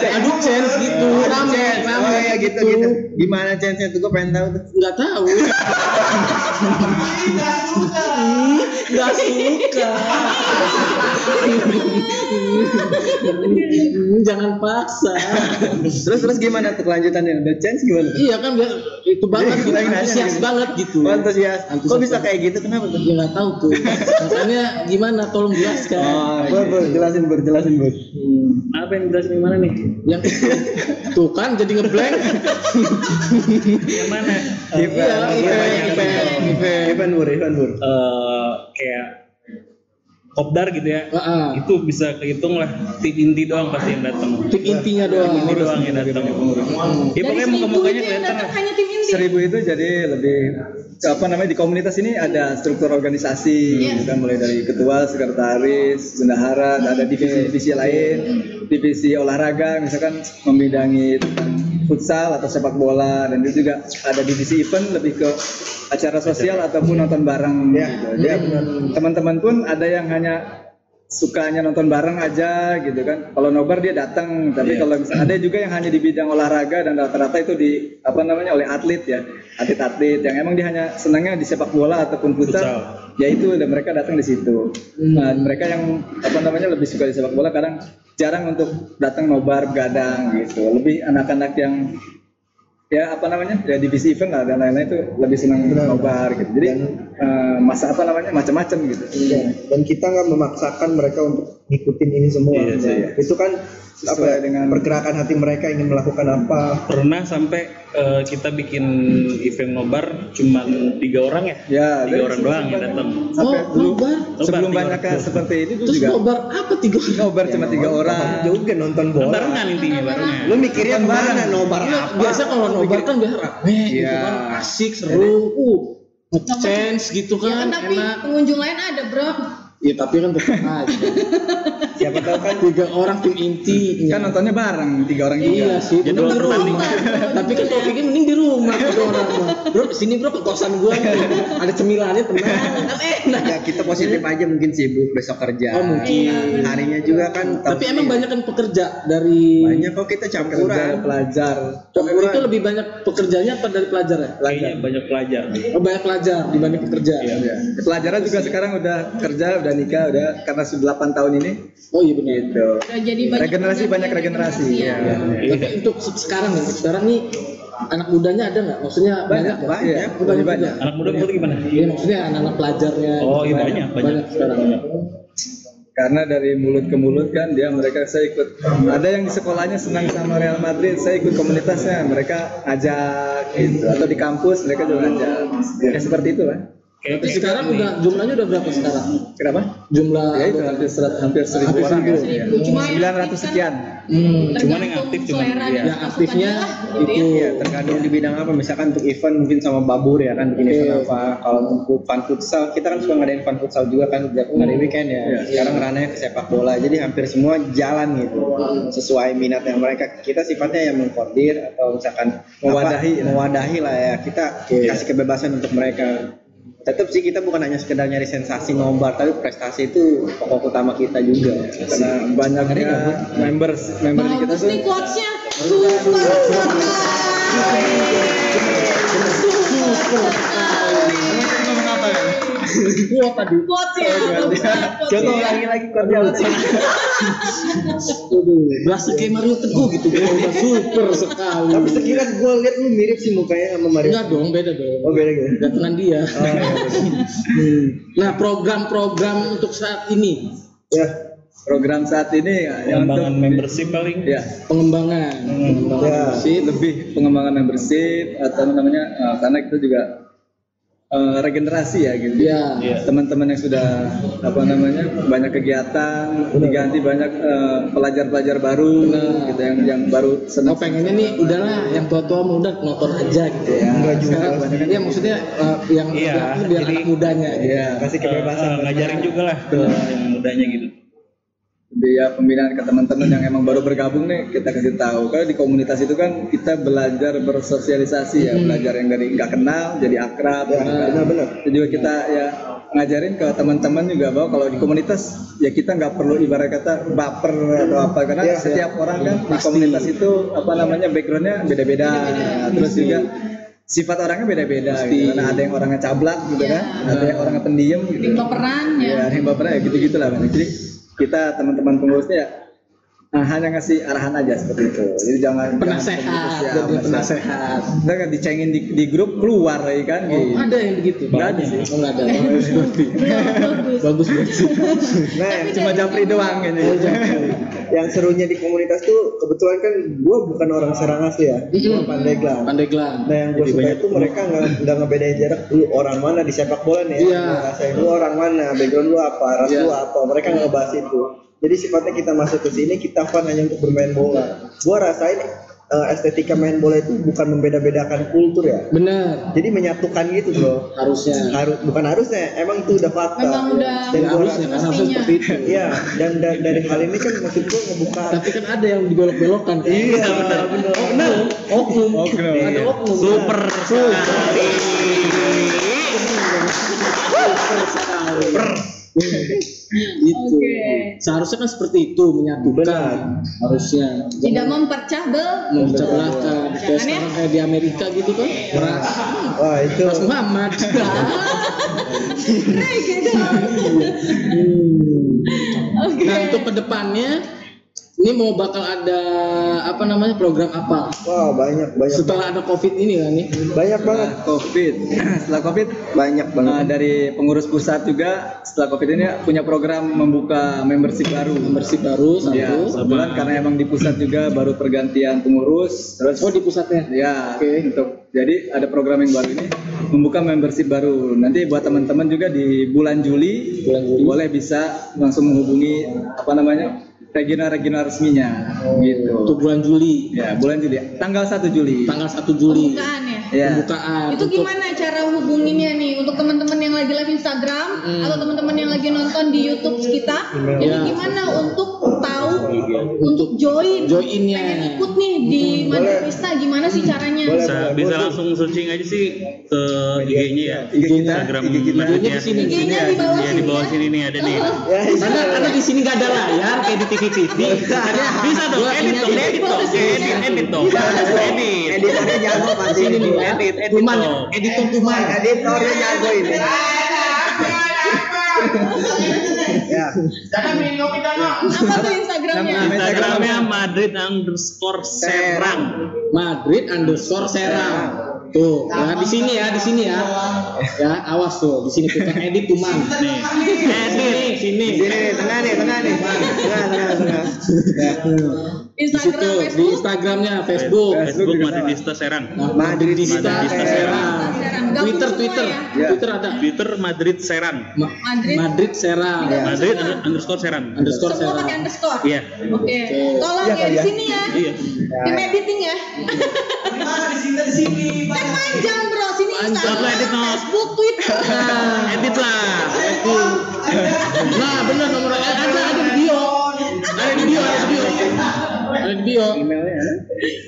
Adu chance gitu. Rame. Oh ya gitu. Gimana chance-nya tuh gue pengen tahu tuh. Nggak tahu. Nggak suka. Jangan paksa. Terus gimana tuh kelanjutannya? Udah chance gimana? Iya kan itu banget gitu. Antusias banget gitu. Antusias. Kok bisa kayak gitu? Kenapa tuh? Ya nggak tahu tuh. Makanya gimana? Tolong jelaskan. Jelasin Bur. Apa yang jelasin gimana nih? Yang tuh kan jadi ngeblank. Yang mana? Event Bur. Kayak kopdar gitu ya. Itu bisa kehitung lah, tim inti doang pasti yang datang. Tim intinya doang. Inti doang yang datang. Ya pokoknya muka-mukanya kelihatan lah. Hanya tim inti. 1000 itu jadi lebih di komunitas ini ada struktur organisasi gitu kan, mulai dari ketua, sekretaris, bendahara, ada divisi lain, divisi olahraga misalkan membidangi tentang futsal atau sepak bola, dan itu juga ada divisi event lebih ke acara sosial ataupun nonton bareng gitu. Jadi teman-teman pun ada yang hanya sukanya nonton bareng aja gitu kan. Kalau nobar dia datang, tapi kalau misalnya ada juga yang hanya di bidang olahraga dan rata-rata itu oleh atlet ya, atlet yang emang dia hanya senangnya di sepak bola ataupun futsal, ya itu dan mereka datang di situ. Nah, mereka yang lebih suka di sepak bola kadang jarang untuk datang nobar begadang gitu. Lebih anak-anak yang ya divisi event lah dan lain-lain itu lebih senang nobar gitu. Jadi macam-macam gitu. Dan kita nggak memaksakan mereka untuk ngikutin ini semua. Itu kan dengan pergerakan hati mereka ingin melakukan apa. Pernah sampai kita bikin event nobar cuma 3 orang ya? 3 orang doang yang datang. Sampai nobar. Sebelum banyak seperti ini Terus juga. nobar apa 3 orang? Nobar cuma 3 orang. Juga nonton bola. Barengan intinya barengan. Lu mikirnya kemana nobar Iya, apa? biasa kalau nobar kan biar rame gitu kan, asik, seru, nge-chance gitu Ya kan, kan, tapi enak. pengunjung lain ada, Bro. Iya tapi kan tetap aja. Siapa tahu kan 3 orang tim inti. Kan nontonnya bareng 3 orang juga. Iya sih, mending di rumah. Tapi kan kalau pikir mending di rumah ada orang. Bro, sini bro ke kosan gua. Ada cemilannya tenang. Kan enak. ya kita positif aja, mungkin sibuk besok kerja. Oh mungkin. Harinya juga kan. Tapi emang banyak kan pekerja dari. Banyak kok, kita campuran. Pelajar. Itu lebih banyak pekerjanya apa dari pelajar ya? Kayaknya banyak pelajar. Oh banyak pelajar dibanding pekerja. Iya. Pelajaran juga sekarang udah kerja, udah nikah, udah karena sudah 8 tahun ini. Oh iya benar. Gitu. Jadi banyak regenerasi. ya. Tapi untuk sekarang nih anak mudanya ada nggak? Maksudnya banyak. Banyak. Anak muda gimana? Iya maksudnya anak-anak pelajarnya. Oh iya banyak sekarang. Karena dari mulut ke mulut kan saya ikut. Ada yang di sekolahnya senang sama Real Madrid, saya ikut komunitasnya, mereka ajak gitu. Atau di kampus mereka juga ajak. Ya seperti itu lah. Tapi sekarang jumlahnya udah berapa sekarang? Kenapa? Jumlah Ya itu hampir 1000 orang ya. 900 sekian. Cuman yang aktif cuma yang aktifnya itu ya tergantung di bidang apa. Misalkan untuk event mungkin sama Babur ya kan bikin event apa. Kalau untuk fun futsal, kita kan suka ngadain fun futsal juga kan setiap hari weekend ya. Sekarang ranahnya ke sepak bola, jadi hampir semua jalan gitu sesuai minatnya mereka. Kita sifatnya yang mengkoordir atau misalkan mewadahi lah ya. Kita kasih kebebasan untuk mereka. Tetap sih kita bukan hanya sekedar nyari sensasi nobar, tapi prestasi itu pokok utama kita juga. Karena banyaknya member di kita bagus tuh. nih quotes-nya super Kuat tadi. quotes-nya Contoh lagi kerja. Berasa kayak Mario Teguh gitu. Udah super sekali. Tapi sekilas gue lihat lu mirip sih mukanya sama Mario. Enggak dong, beda dong. Oh beda gitu. Gantengan dia. Nah, program-program untuk saat ini. Ya. Program saat ini yang Pengembangan untuk membership paling. ya Pengembangan. Ya. lebih pengembangan membership atau namanya karena kita juga regenerasi ya gitu. Ya. Iya. Teman-teman yang sudah apa namanya banyak kegiatan diganti banyak pelajar-pelajar baru gitu yang baru Oh, pengennya nih udahlah yang tua-tua muda nonton aja gitu ya. Enggak juga. Sekarang, ya maksudnya yang Iya, muda biar jadi- anak mudanya gitu. ya Kasih kebebasan. Ngajarin juga lah yang mudanya gitu. dia pembinaan ke teman-teman yang emang baru bergabung nih kita kasih tahu karena di komunitas itu kan kita belajar bersosialisasi ya belajar yang dari nggak kenal jadi akrab gitu kan. Benar-benar. Itu juga kita ya ngajarin ke teman-teman juga bahwa kalau di komunitas ya kita nggak perlu ibarat kata baper atau apa karena Iya, setiap orang kan di komunitas itu apa namanya backgroundnya beda-beda terus juga sifat orangnya beda-beda gitu. Karena ada yang orangnya cablak gitu kan ada yang orangnya pendiam gitu baperan ya. ya ada yang baperan ya gitu-gitu lah jadi kita teman-teman pengurusnya ya hanya ngasih arahan aja seperti itu. Jadi jangan Penasehat, ya, jadi penasehat. Kita kan dicengin di grup keluar ya kan. Oh, gitu. ada yang begitu. Nggak ada sih. Oh, nggak ada. Bagus. Nah, cuma japri doang ini. Yang serunya di komunitas tuh kebetulan kan gue bukan orang Serang asli ya, gue Pandeglang. Pandeglang. Nah yang gue suka itu mereka nggak ngebedain jarak lu orang mana di sepak bola nih. Iya. Ngerasain lu orang mana, background lu apa, ras lu apa, mereka nggak ngebahas itu. Jadi sifatnya kita masuk ke sini kita fun hanya untuk bermain bola. Gue rasain estetika main bola itu bukan membeda-bedakan kultur ya. Bener. Jadi menyatukan gitu bro. Harusnya. Bukan harusnya, emang itu udah fakta. Memang udah Dan Ya, gua harusnya kan rasa- harusnya seperti itu. Iya, dan dari hal ini kan maksud gue ngebuka. Tapi kan ada yang dibelok-belokkan. Kan? Iya, benar. Oknum. Oknum. Ada oknum. Super sekali. Itu. Oke. Seharusnya kan seperti itu menyatukan. Harusnya. Tidak mempercah Memecah belah kan. Kayak Jangan ya. sekarang kayak di Amerika gitu kan. Ras Wah itu. Muhammad. gitu. Oke. Nah untuk kedepannya ini mau bakal ada apa namanya program apa? Wah banyak Setelah ada COVID ini kan nih. banyak banget. COVID. Setelah COVID Banyak banget. dari pengurus pusat juga setelah COVID ini punya program membuka membership baru. Membership baru Ya, satu. kebetulan karena emang di pusat juga baru pergantian pengurus terus Oh di pusatnya. ya Oke. jadi ada program yang baru ini membuka membership baru nanti buat teman-teman juga di bulan Juli boleh bisa langsung menghubungi apa namanya regional resminya gitu Untuk bulan Juli. ya bulan Juli tanggal 1 Juli Tanggal 1 Juli. Pembukaan ya. ya Pembukaan. Itu untuk- gimana cara hubunginnya nih untuk teman-teman yang lagi live Instagram atau teman-teman yang lagi nonton di YouTube kita? Ini Ya. gimana untuk tahu untuk join? Joinnya. Pengen ikut nih di Madrista gimana sih caranya? Bisa langsung searching aja sih ke IG-nya ya. IG kita Instagram IG kita IG-nya di sini. IG-nya di bawah Ya di bawah sini nih ada nih. Ya, Karena di sini nggak ada layar kayak di TV. Bisa dong, edit dong, edit dong. Edit. editornya jago pasti Sini nih ya. Edit Tuman, dong. editor Tuman. editornya jago ini. Ya. Apa tuh Instagramnya? Instagramnya Madrid_Serang. Madrid_Serang. Tuh, ya di sini ya. Ya, awas tuh, di sini tukang edit Tuman. Nih, edit. Sini. Tengah nih. Tengah. Di situ, Instagram, di Facebook. Instagramnya, Facebook. Facebook Madridista Serang. Madridista Madridista Serang. Gabung Twitter, semua Twitter. ya? Twitter ada. Twitter Madrid Serang. Madrid Serang. Madrid_Serang. Underscore Semua Serang. pakai underscore. Iya. Oke. Tolong ya di sini ya. Iya. Tim editing ya. Kan panjang bro, sini Instagram, Apa edit, no? Facebook, Twitter. Edit lah. Nah, benar nomor ada di bio. Ada di bio. Ada di bio. Email.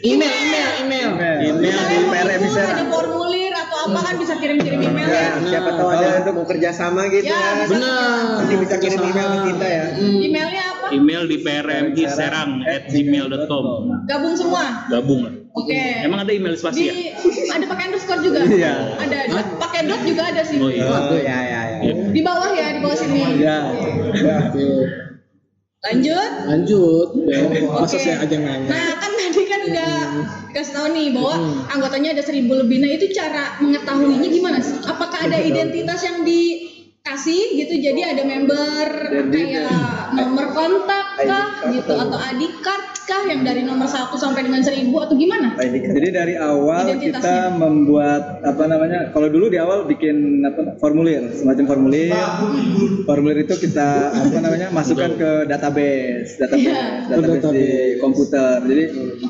email Email di PR Bisa bisa ada formulir atau apa kan bisa kirim-kirim email emailnya. Siapa tahu ada untuk mau kerjasama gitu Ya, kan. Benar. Nanti bisa kirim email ke kita ya. Emailnya apa? Email di prmiserang@gmail.com. Gabung semua. Gabung lah. Oke. Emang ada email spasi ya? Ada pakai underscore juga. Iya. Ada. Pakai dot juga ada sih. Oh iya. Ya. Di bawah ya, di bawah sini. Ya. Lanjut. Masa Oke. saya aja nanya. Nah, kan tadi kan udah dikasih tahu nih bahwa anggotanya ada 1000 lebih. Nah, itu cara mengetahuinya gimana sih? Apakah ada identitas yang dikasih gitu? Jadi ada member kayak nomor kontak kah gitu atau ID card kah yang dari nomor 1 sampai dengan 1000 atau gimana? Jadi dari awal Identitasnya. kita membuat kalau dulu di awal bikin formulir, semacam formulir. Formulir itu kita masukkan ke database di komputer. Jadi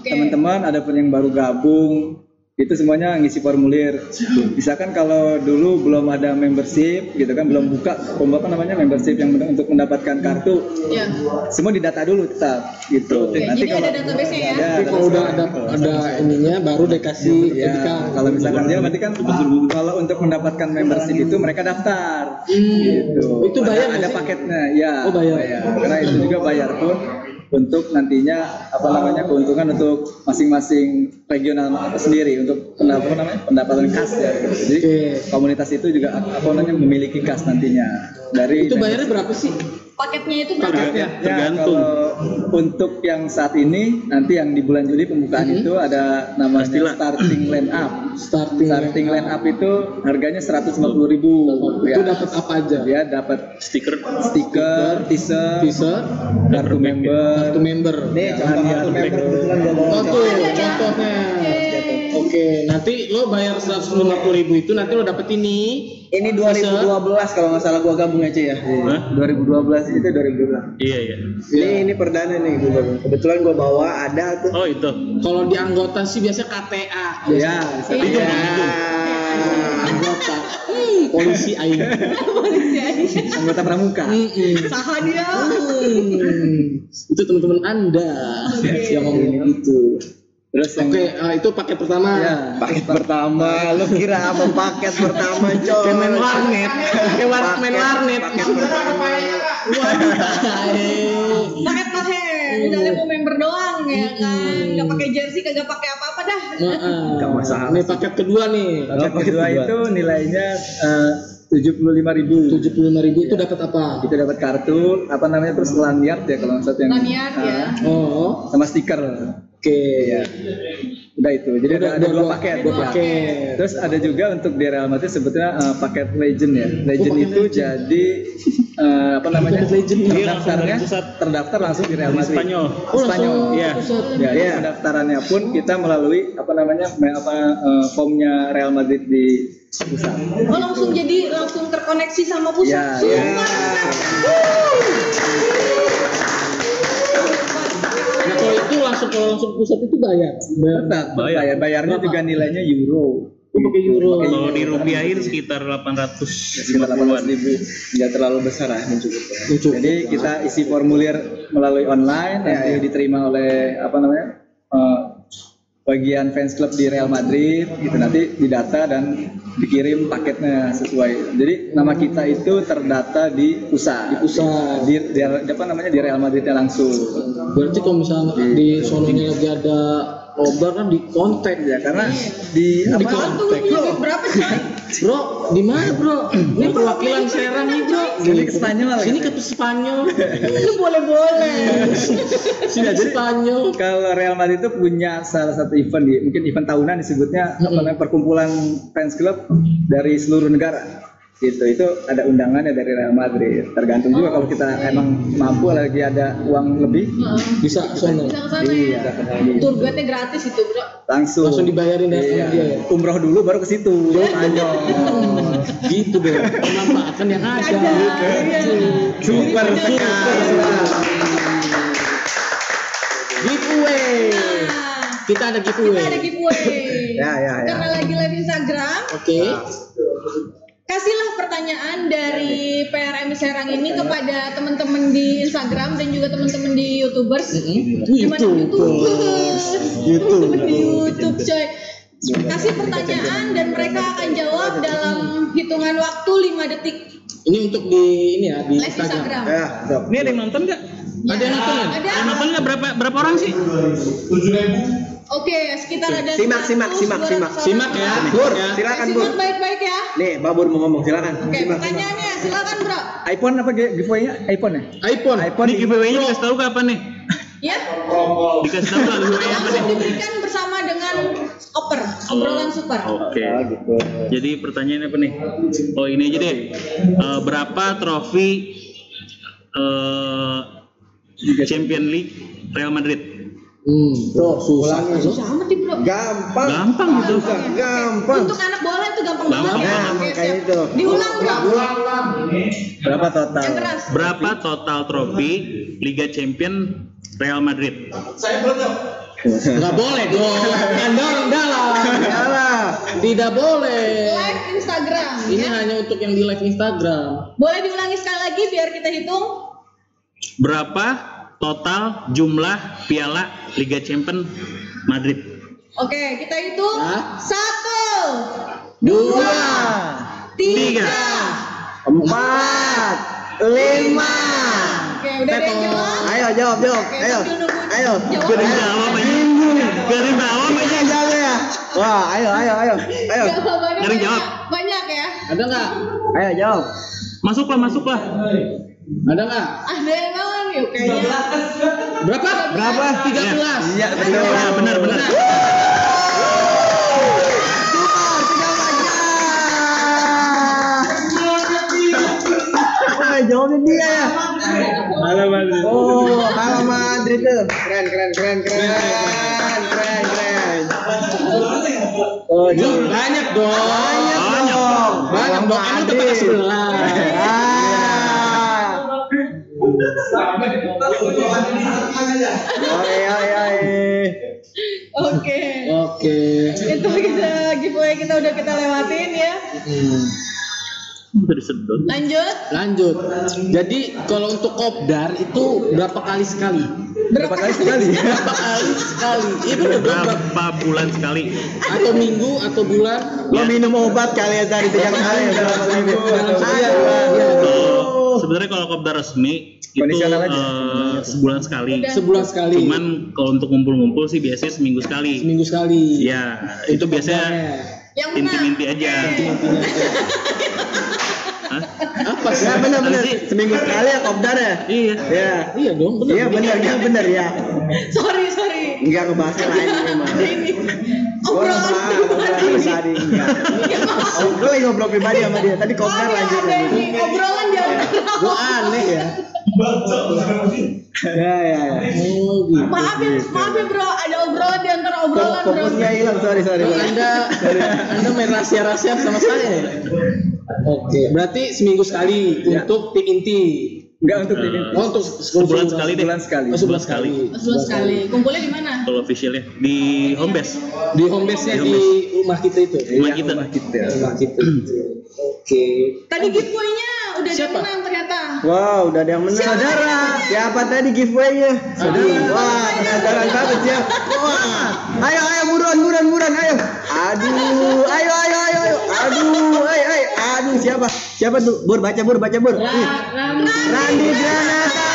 teman-teman ada pun yang baru gabung itu semuanya ngisi formulir. Misalkan kalau dulu belum ada membership gitu kan, belum buka membership yang untuk mendapatkan kartu, Ya. semua didata dulu tetap gitu. Oke, Nanti jadi ada database-nya ya. Tapi kalau udah ada ininya baru dikasih ya, edit card. kalau misalkan dia berarti kan kalau untuk mendapatkan membership itu mereka daftar gitu. Itu bayar ada nggak sih? paketnya ya. Oh, bayar. Karena itu juga bayar pun untuk nantinya keuntungan untuk masing-masing regional sendiri untuk pendapatan kas ya. Jadi komunitas itu juga memiliki kas nantinya dari Itu bayarnya berapa sih? Paketnya itu berapa? paketnya. Tergantung. Kalau untuk yang saat ini nanti yang di bulan Juli pembukaan itu ada namanya Pastilah. starting line up. Starting line up itu harganya 150.000. Itu dapat apa aja? Dia dapat Stiker. teaser, Teaser, kartu member. Nih Contoh kartu member kebetulan gua bawa. Oh tuh contohnya. Oke, nanti lo bayar 150.000 itu nanti lo dapet ini. Ini 2012 kalau nggak salah gua gabung aja ya. Hah? 2012 itu 2012. Iya. Ini perdana nih gua gabung. Kebetulan gua bawa ada tuh. Oh itu. Kalau di anggota sih biasa KTA. Ya, Iya. Anggota. Polisi aing. anggota pramuka. Saha dia. Itu teman-teman Anda yang ngomong gitu. Terus yang Oke, itu paket pertama. ya, Paket pertama, lu kira apa paket pertama coy? Kayak main warnet. Kayak main warnet. Paket pertama. Waduh. Paket misalnya mau member doang ya kan, nggak pakai jersey, kagak pakai apa-apa dah. Nggak masalah. Ini paket kedua nih. paket kedua itu nilainya 75.000. 75.000 itu dapat apa? Kita dapat kartu terus lanyard ya kalau satu yang Lanyard ya. Oh, sama stiker. oke. Ya. Udah itu. Jadi ada dua paket. Dua paket. Terus ada juga untuk di Real Madrid sebetulnya paket legend ya. Legend paket itu legend. jadi Paket legend. terdaftarnya terdaftar langsung di Real Madrid. Spanyol. Spanyol. Iya. Ya, pendaftarannya pun kita melalui formnya Real Madrid di pusat. Oh langsung terkoneksi sama pusat. Ya. Nah kalau itu langsung pusat itu bayar. Tetap bayarnya juga nilainya euro. Pakai euro. Kalau dirupiahin sekitar 800 Sekitar 800.000. Nggak terlalu besar lah, mencukupi. Jadi kita isi formulir melalui online, nanti diterima oleh bagian fans club di Real Madrid, gitu nanti didata dan dikirim paketnya sesuai. Jadi nama kita itu terdata di pusat. Di Real Madridnya langsung. Berarti kalau misalnya di sononya lagi ada obar kan di kontak Ya karena di Tuh duit berapa sih? Bro, di mana bro? Ini perwakilan Serang nih bro. Sini ke Spanyol. Sini ke Spanyol. Itu boleh. Sini ke Spanyol. Kalau Real Madrid itu punya salah satu event mungkin event tahunan disebutnya perkumpulan fans club dari seluruh negara. Itu ada undangannya dari Real Madrid. Tergantung juga kalau kita emang mampu lagi ada uang lebih Bisa sono. Bisa kesana ya. Tour guide-nya gratis itu bro. Langsung dibayarin dari Iya. dia ya. Umroh dulu baru ke situ. Spanyol. Gitu deh. Memanfaatkan yang ada. Super sekali. Giveaway. Kita ada giveaway. Ya. Karena lagi live Instagram, Oke. kasihlah pertanyaan dari PRMI Serang ini kepada teman-teman di Instagram dan juga teman-teman di YouTubers. Gimana YouTubers? Teman-teman di YouTube coy. kasih pertanyaan dan mereka akan jawab dalam hitungan waktu 5 detik. Ini untuk di live Instagram. Ya, Ini ada yang nonton nggak? Ada yang nonton ya? Ada. Yang nonton nggak berapa orang sih? Oke, sekitar ada Simak ya. Bur, silakan Bur. Simak baik-baik ya. Nih, Babur mau ngomong, silakan. Oke, pertanyaannya silakan bro. iPhone apa giveaway-nya? iPhone ya? iPhone. Ini giveaway-nya dikasih tahu kapan nih? Ya, Dikasih tahu nggak giveaway-nya apa nih? langsung diberikan bersama dengan obrolan super. Oke. Gitu. Jadi pertanyaannya apa nih? Oh ini aja deh. Berapa trofi Champion League Real Madrid? Bro, susah. Susah amat nih bro. Gampang gitu. Gampang. Untuk anak bola itu gampang Gampang. banget ya. Nah, Oke, kayak siap. itu. Diulang bro. Berapa total? Yang keras. Berapa total trofi Liga Champion Real Madrid? Nggak boleh dong. Anda orang dalam. Yalah. Tidak boleh. Live Instagram. Ini Ya. hanya untuk yang di live Instagram. Boleh diulangi sekali lagi biar kita hitung. Berapa total jumlah piala Liga Champion Madrid? Oke, kita hitung. Hah? 1, 2, 3. 4, 5. Oke, udah ada yang jawab. Ayo jawab. Oke, Ayo. sambil nunggu Ayo. jawab. Gak ada yang jawab aja. Gak ada yang jawab aja. Ini jawab ya. Wah, ayo. Jawabannya Ada yang jawab? banyak ya. Ada nggak? Ayo jawab. Masuklah. Ada nggak? Ada yang ngawang yuk kayaknya. Berapa? 13. Iya, Benar. Jawabnya dia ya. Halo Madrid. Oh, halo Madrid tuh. Keren. Oh, Banyak dong. Banyak dong. Kan udah pakai 11. Oke. Itu giveaway kita udah kita lewatin ya. Udah disedot. Lanjut. Jadi kalau untuk kopdar itu berapa kali sekali? Berapa kali sekali? Berapa kali sekali? Itu Berapa bulan sekali? atau minggu atau bulan? Lo minum obat kali ya tadi 3 kali ya berapa minggu? Sebenarnya kalau kopdar resmi itu Kondisional aja. sebulan sekali. Sebulan sekali. Cuman kalau untuk ngumpul-ngumpul sih biasanya seminggu sekali. Seminggu sekali. Ya, itu biasanya Yang mana? inti-inti aja. Hah? Apa sih? Ya benar. Seminggu sekali ya kopdar ya? Iya. Ya. Iya dong, benar. Iya benar ya. Sorry. Enggak ngebahasnya lain memang. Ini obrolan pribadi. Gue lagi ngobrol pribadi sama dia. Tadi kopdar lanjut. Ada ini obrolan di antara. Gua aneh ya. Ya. Oh gitu. Maaf ya bro, ada obrolan di antara obrolan bro. Fokusnya hilang, sorry. Anda main rahasia-rahasia sama saya ya? Oke, berarti seminggu sekali untuk tim inti. Enggak untuk ini. Oh, untuk Sebulan sekali deh. Sebulan sekali. Oh, sebulan sekali. Sebulan sekali. Kumpulnya di mana? Kalau officialnya di home base. Di home base-nya di rumah kita itu. Rumah kita. Rumah kita. Oke. Tadi giveaway-nya udah ada Siapa? yang menang ternyata. Wow, udah ada yang menang. Saudara, siapa tadi giveaway-nya? Wah, penasaran banget ya. Wah, ayo buruan, ayo. Aduh, siapa tuh? Bur, baca bur. Randi Granata.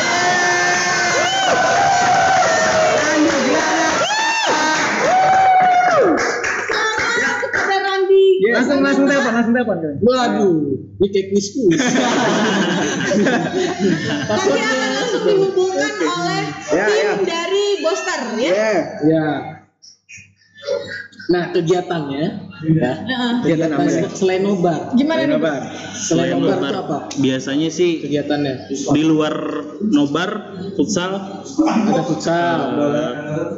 Selamat kepada Randi. Langsung telepon. Waduh, ini kayak kuis. Nanti akan langsung dihubungkan oleh tim dari Boster ya. Ya. Nah, kegiatannya ya. Kegiatan apa ya? Selain nobar. Gimana nih? Selain nobar itu apa? Biasanya sih Kegiatannya. di luar nobar, futsal, Ada futsal,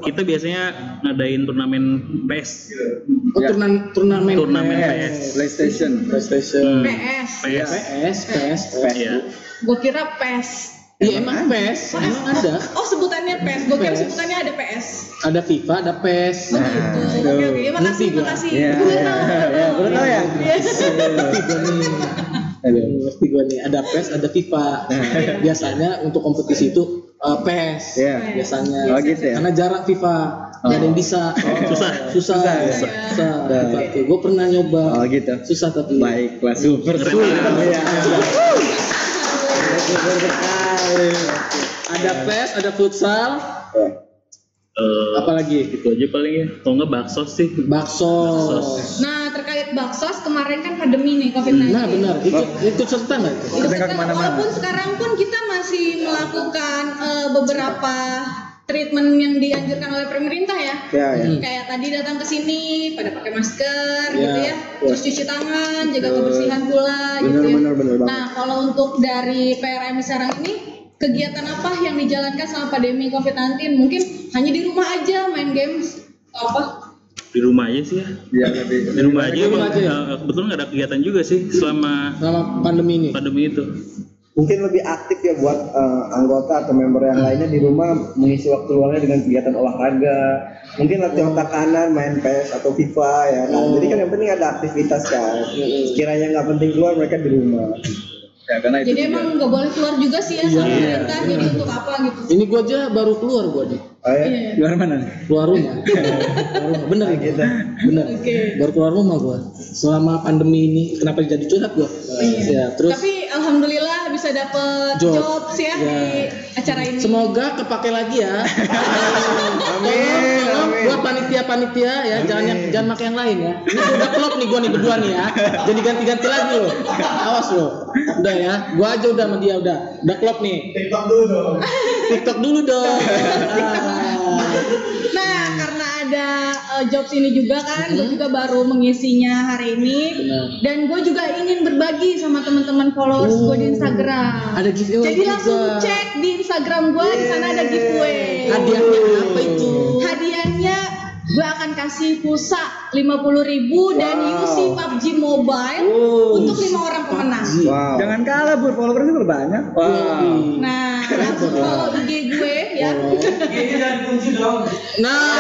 kita biasanya ngadain turnamen PES. oh, turnamen PES. PlayStation. PS. PS. Iya. Gue kira PES. Iya emang PES, emang ada. Oh sebutannya PES. Gue kira PES. sebutannya ada PS. Ada FIFA, ada PES. Oke. Makasih. Iya. Baru tahu ya? Ngerti gue nih. Ada PES, ada FIFA. Biasanya untuk kompetisi itu PES. Iya. Biasanya. Oh gitu ya? Karena jarang FIFA. Nggak ada yang bisa. Susah. Gue pernah nyoba. Oh gitu. Susah tapi. Baiklah, super. Ada PES, ada futsal. Apalagi itu aja paling ya. Kalau nggak bakso sih. Bakso. Nah, terkait bakso kemarin kan pandemi nih COVID-19. Nah, benar. Itu serta nggak itu? Walaupun sekarang pun kita masih melakukan beberapa treatment yang dianjurkan oleh pemerintah ya. Kayak tadi datang ke sini pada pakai masker gitu ya. Terus cuci tangan, jaga kebersihan pula gitu ya. Bener. Nah, kalau untuk dari PRMI sekarang ini kegiatan apa yang dijalankan selama pandemi COVID-19? Mungkin hanya di rumah aja main games atau apa? Di rumah aja sih ya. Di rumah aja. Kebetulan nggak ada kegiatan juga sih selama pandemi ini. Pandemi itu. Mungkin lebih aktif ya buat anggota atau member yang lainnya di rumah mengisi waktu luangnya dengan kegiatan olahraga. Mungkin latihan otak kanan, main PES atau FIFA ya kan. Jadi kan yang penting ada aktivitas kan. Sekiranya nggak penting keluar, mereka di rumah. Ya, karena itu jadi juga. emang nggak boleh keluar juga sih ya sama pemerintah. Jadi untuk apa gitu? Ini gue aja baru keluar nih. Iya. Luar mana? Keluar rumah. Bener gitu. Bener. Baru keluar rumah gue. Selama pandemi ini kenapa jadi curhat gue? Ya, terus. Tapi alhamdulillah bisa dapet jobs ya di acara ini. Semoga kepake lagi ya. Amin. Buat panitia ya, jangan pakai yang lain ya. Ini udah klop nih gue nih berdua nih ya. Jadi ganti-ganti lagi loh. Awas loh. Udah ya, gue aja udah sama dia udah klop nih. TikTok dulu dong. Nah, karena ada jobs ini juga kan, gue juga baru mengisinya hari ini. Dan gue juga ingin berbagi sama teman-teman followers gue di Instagram. Ada giveaway. Jadi langsung cek di Instagram gue, di sana ada giveaway. Hadiahnya apa itu? Hadiahnya gue akan kasih pulsa 50.000 dan UC PUBG Mobile untuk 5 orang pemenang. Jangan kalah, Bu. Followersnya udah banyak. Nah, langsung follow IG gue ya. Ini jangan kunci dong. Nah,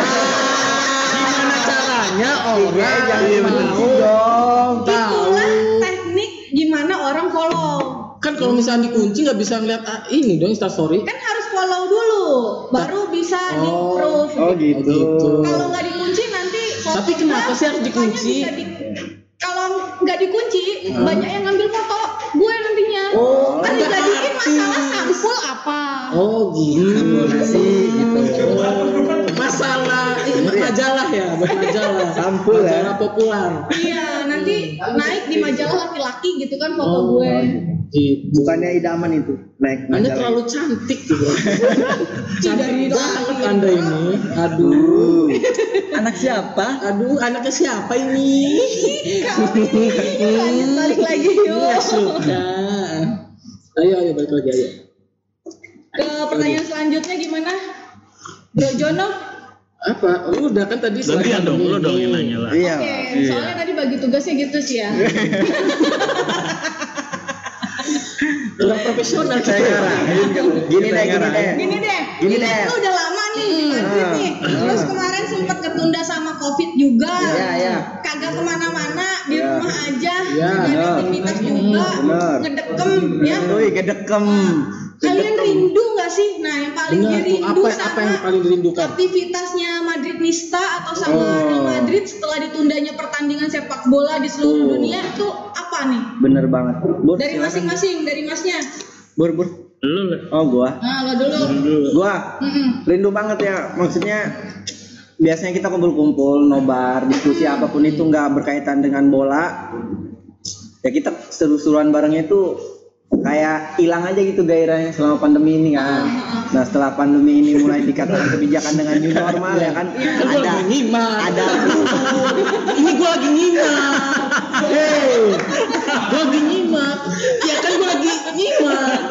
gimana caranya orang mau Itulah teknik gimana orang follow. Kan kalau misalnya dikunci nggak bisa ngeliat ini dong Instastory. Kan harus follow dulu, baru bisa di-approve. Oh gitu. Kalau nggak dikunci nanti. Tapi kenapa sih harus dikunci? Kalau nggak dikunci, banyak yang ngambil foto gue nantinya. Kan dijadiin masalah sampul apa? Oh gitu. Masalah majalah ya, majalah. Sampul ya. Majalah populer. Iya, nanti naik di majalah laki-laki gitu kan foto gue. Gitu. Bukannya idaman itu naik. Anda terlalu cantik gitu. Cantik banget Anda ini. Aduh. Anak siapa? Aduh, anaknya siapa ini? Lanjut balik lagi yuk. Sudah. Ayo balik lagi ayo. Ke pertanyaan selanjutnya gimana? Bro Jono? Apa? Udah kan tadi. Gantian dong, lu dong yang nanya lah. Iya. Oke, soalnya tadi bagi tugasnya gitu sih ya. Kurang profesional saya sekarang. Gini deh. Lu udah lama nih di Madrid nih. Terus kemarin sempat ketunda sama COVID juga. Kagak kemana-mana, di rumah aja. Gak ada aktivitas juga. Ngedekem ya. Kedekem. Kalian rindu nggak sih? Nah, yang paling dirindu apa yang paling dirindukan? Aktivitasnya Madridista atau sama Real Madrid setelah ditundanya pertandingan sepak bola di seluruh dunia itu apa nih? Bener banget. Dari masing-masing, dari masnya. Bur. Lu lah. Oh gua. Nah, lo dulu. Gua rindu banget ya. Maksudnya biasanya kita kumpul-kumpul, nobar, diskusi apapun itu nggak berkaitan dengan bola. Ya kita seru-seruan bareng itu kayak hilang aja gitu gairahnya selama pandemi ini kan. Nah setelah pandemi ini mulai dikatakan kebijakan dengan new normal ya kan. Ada ini gua lagi nyimak. Gua lagi nyimak. Ya kan gua lagi nyimak.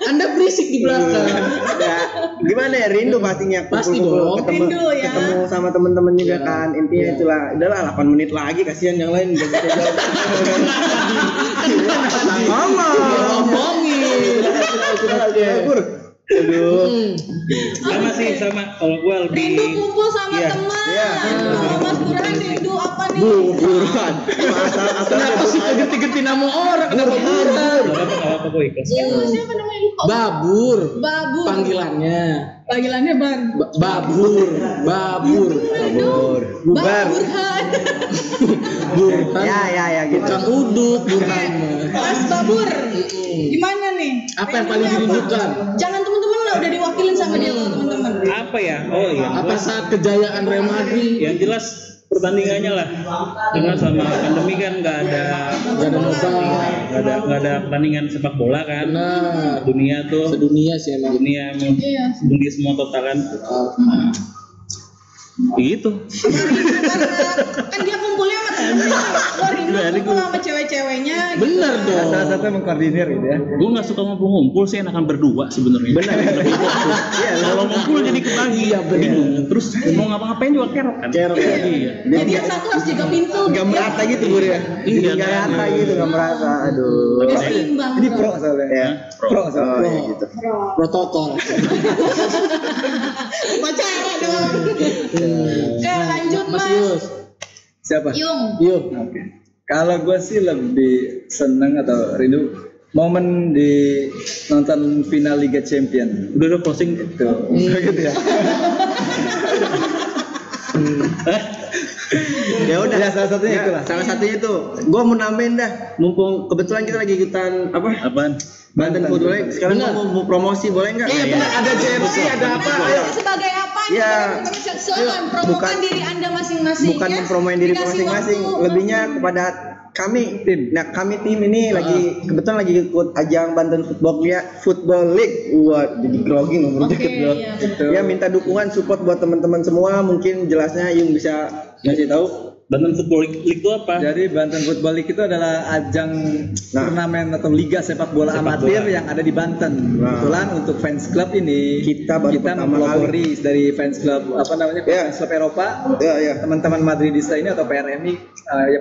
Anda berisik di belakang. Ya, gimana ya rindu pastinya Pasti dong. ketemu sama temen-temen juga kan. Intinya itulah. Udahlah 8 menit lagi, kasihan yang lain udah bisa jawab. Ngomongin. Aduh. Sama kalau gue lebih Rindu kumpul sama teman. Kalau Mas Burhan rindu apa nih? Buruan. Kenapa sih gerti-gerti nama orang? Kenapa Burhan? apa gue ikhlas. Siapa namanya? Babur. Babur. Panggilannya. Panggilannya Bar. Babur. Bubar. Burhan. Burhan. Ya gitu. Kang Udut, Burhan. Mas Babur. Gimana nih? Apa yang paling dirindukan? Jangan teman-teman lah, udah diwakilin sama dia loh teman-teman. Apa ya? Oh iya. Apa saat kejayaan Real Madrid? Yang jelas pertandingannya lah. Karena sama pandemi kan nggak ada nobar. nggak ada pertandingan sepak bola kan. Nah, Dunia tuh sedunia sih emang. dunia Iya. dunia semua total kan. Gitu. Kan dia kumpulnya sama teman-teman. Kumpul sama cewek-ceweknya. Gitu. Bener dong. Salah satu mengkoordinir gitu ya. Gue nggak suka ngumpul sih, enakan berdua sebenarnya. Benar. Iya, kalau ngumpul jadi kebagi. Iya, bingung. Terus mau ngapa-ngapain juga kerok kan. Iya. Jadi yang satu harus jaga pintu. Gak merata gitu Bur ya. Iya, Gak rata gitu, gak merata. Aduh. Udah seimbang. Ini pro soalnya. Ya. Pro soalnya. Oh, gitu. Protokol. Upacara dong. Oke, lanjut Mas Mas. Yus. Siapa? Yung. Yuk. Oke. Kalau gue sih lebih seneng atau rindu momen di nonton final Liga Champion. Udah closing. Itu. Gitu ya. Ya udah. Ya, salah satunya itulah. Salah satunya itu. Gua mau nambahin dah. Mumpung kebetulan kita lagi ikutan apa? Apaan? Banten Football League. Sekarang Bener. gua mau promosi boleh nggak? Iya benar, ada JFC, ada apa? Ayo. Sebagai apa? Ya. Silakan promokan Bukan- diri Anda masing-masing. Bukan ya. mempromoin diri Dikasih masing-masing, waktu. lebihnya kepada kami tim. Nah, kami tim ini lagi kebetulan lagi ikut ajang Banten Football League. Wah, jadi grogi ngomong Oke, dikit bro. iya, Ya minta dukungan support buat teman-teman semua. Mungkin jelasnya Yung bisa ngasih tahu. Banten Football League itu apa? Jadi Banten Football League itu adalah ajang turnamen atau liga sepak bola Sepak amatir bola. yang ada di Banten. Nah. Kebetulan untuk fans club ini Kita baru pertama mempelopori dari fans club apa namanya? Ya. Fans club Eropa. Ya. Teman-teman Madridista ini atau PRMI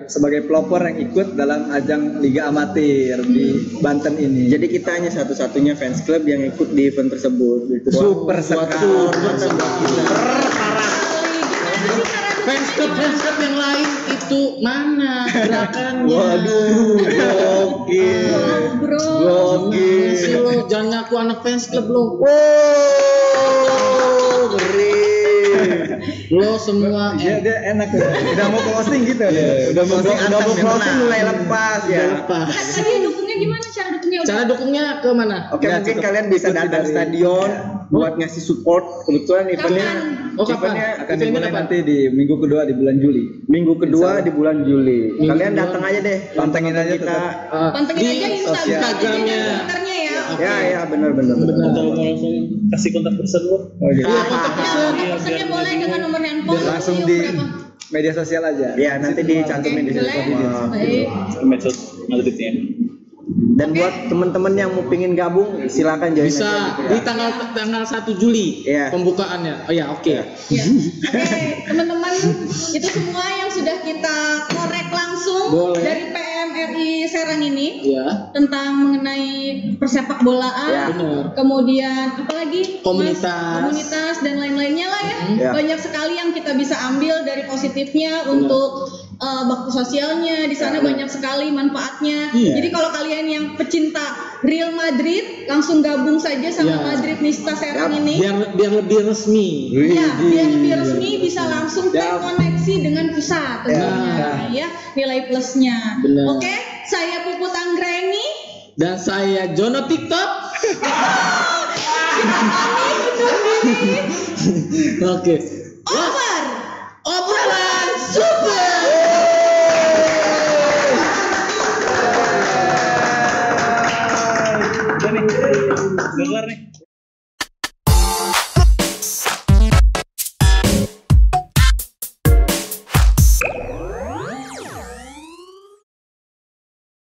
sebagai pelopor yang ikut dalam ajang liga amatir di Banten ini. Jadi kita hanya satu-satunya fans club yang ikut di event tersebut. Gitu. Super sekali. Fans club yang lain itu mana gerakannya? Waduh, gokil. Bro. Gokil. Masih lo jangan ngaku anak fans club lo. Wow, ngeri. Lo semua Dia enak tuh. Udah mau closing gitu. Udah mau closing mulai lepas ya. lepas. Tadi dukungnya gimana? Cara dukungnya udah. Cara dukungnya ke mana? Oke, Ya, mungkin cukup. kalian bisa Ikuti datang dari- stadion buat ngasih support. Kebetulan eventnya Oh kapan? Akan Eventnya dimulai kapan? nanti di minggu kedua di bulan Juli. minggu kedua di bulan Juli. Minggu Kalian kedua. datang aja deh. Pantengin aja kita. tetap. Pantengin Di aja Instagramnya. Twitternya ya. Ya, benar. Kalau mau langsung kasih kontak person lo. Oh, gitu. Iya kontak person. Pesannya boleh dengan nomor handphone. Langsung Yung, di berapa? media sosial aja. Ya, nanti dicantumin di situ. Boleh. Baik. Medsos Madridnya. Dan buat teman-teman yang mau pingin gabung, silakan join Bisa aja. di tanggal 1 Juli Iya. pembukaannya. Oh ya, oke. Ya. Oke, teman-teman, itu semua yang sudah kita korek langsung Boleh. dari PMRI Serang ini Ya. tentang mengenai persepak bolaan, Ya. Benar. kemudian apa lagi? Mas? Komunitas. Komunitas dan lain-lainnya lah ya. Ya. Banyak sekali yang kita bisa ambil dari positifnya untuk bakti sosialnya di sana banyak sekali manfaatnya. Iya. Jadi kalau kalian yang pecinta Real Madrid langsung gabung saja sama Ya. Madridista Serang ini. Biar lebih resmi. Ya, biar lebih resmi bisa langsung terkoneksi dengan pusat tentunya ya, nilai plusnya. Benar. Oke, saya Puput Anggraini. Dan saya Jono TikTok. Oke. Over. Obrolan super. Udah nih, keluar nih.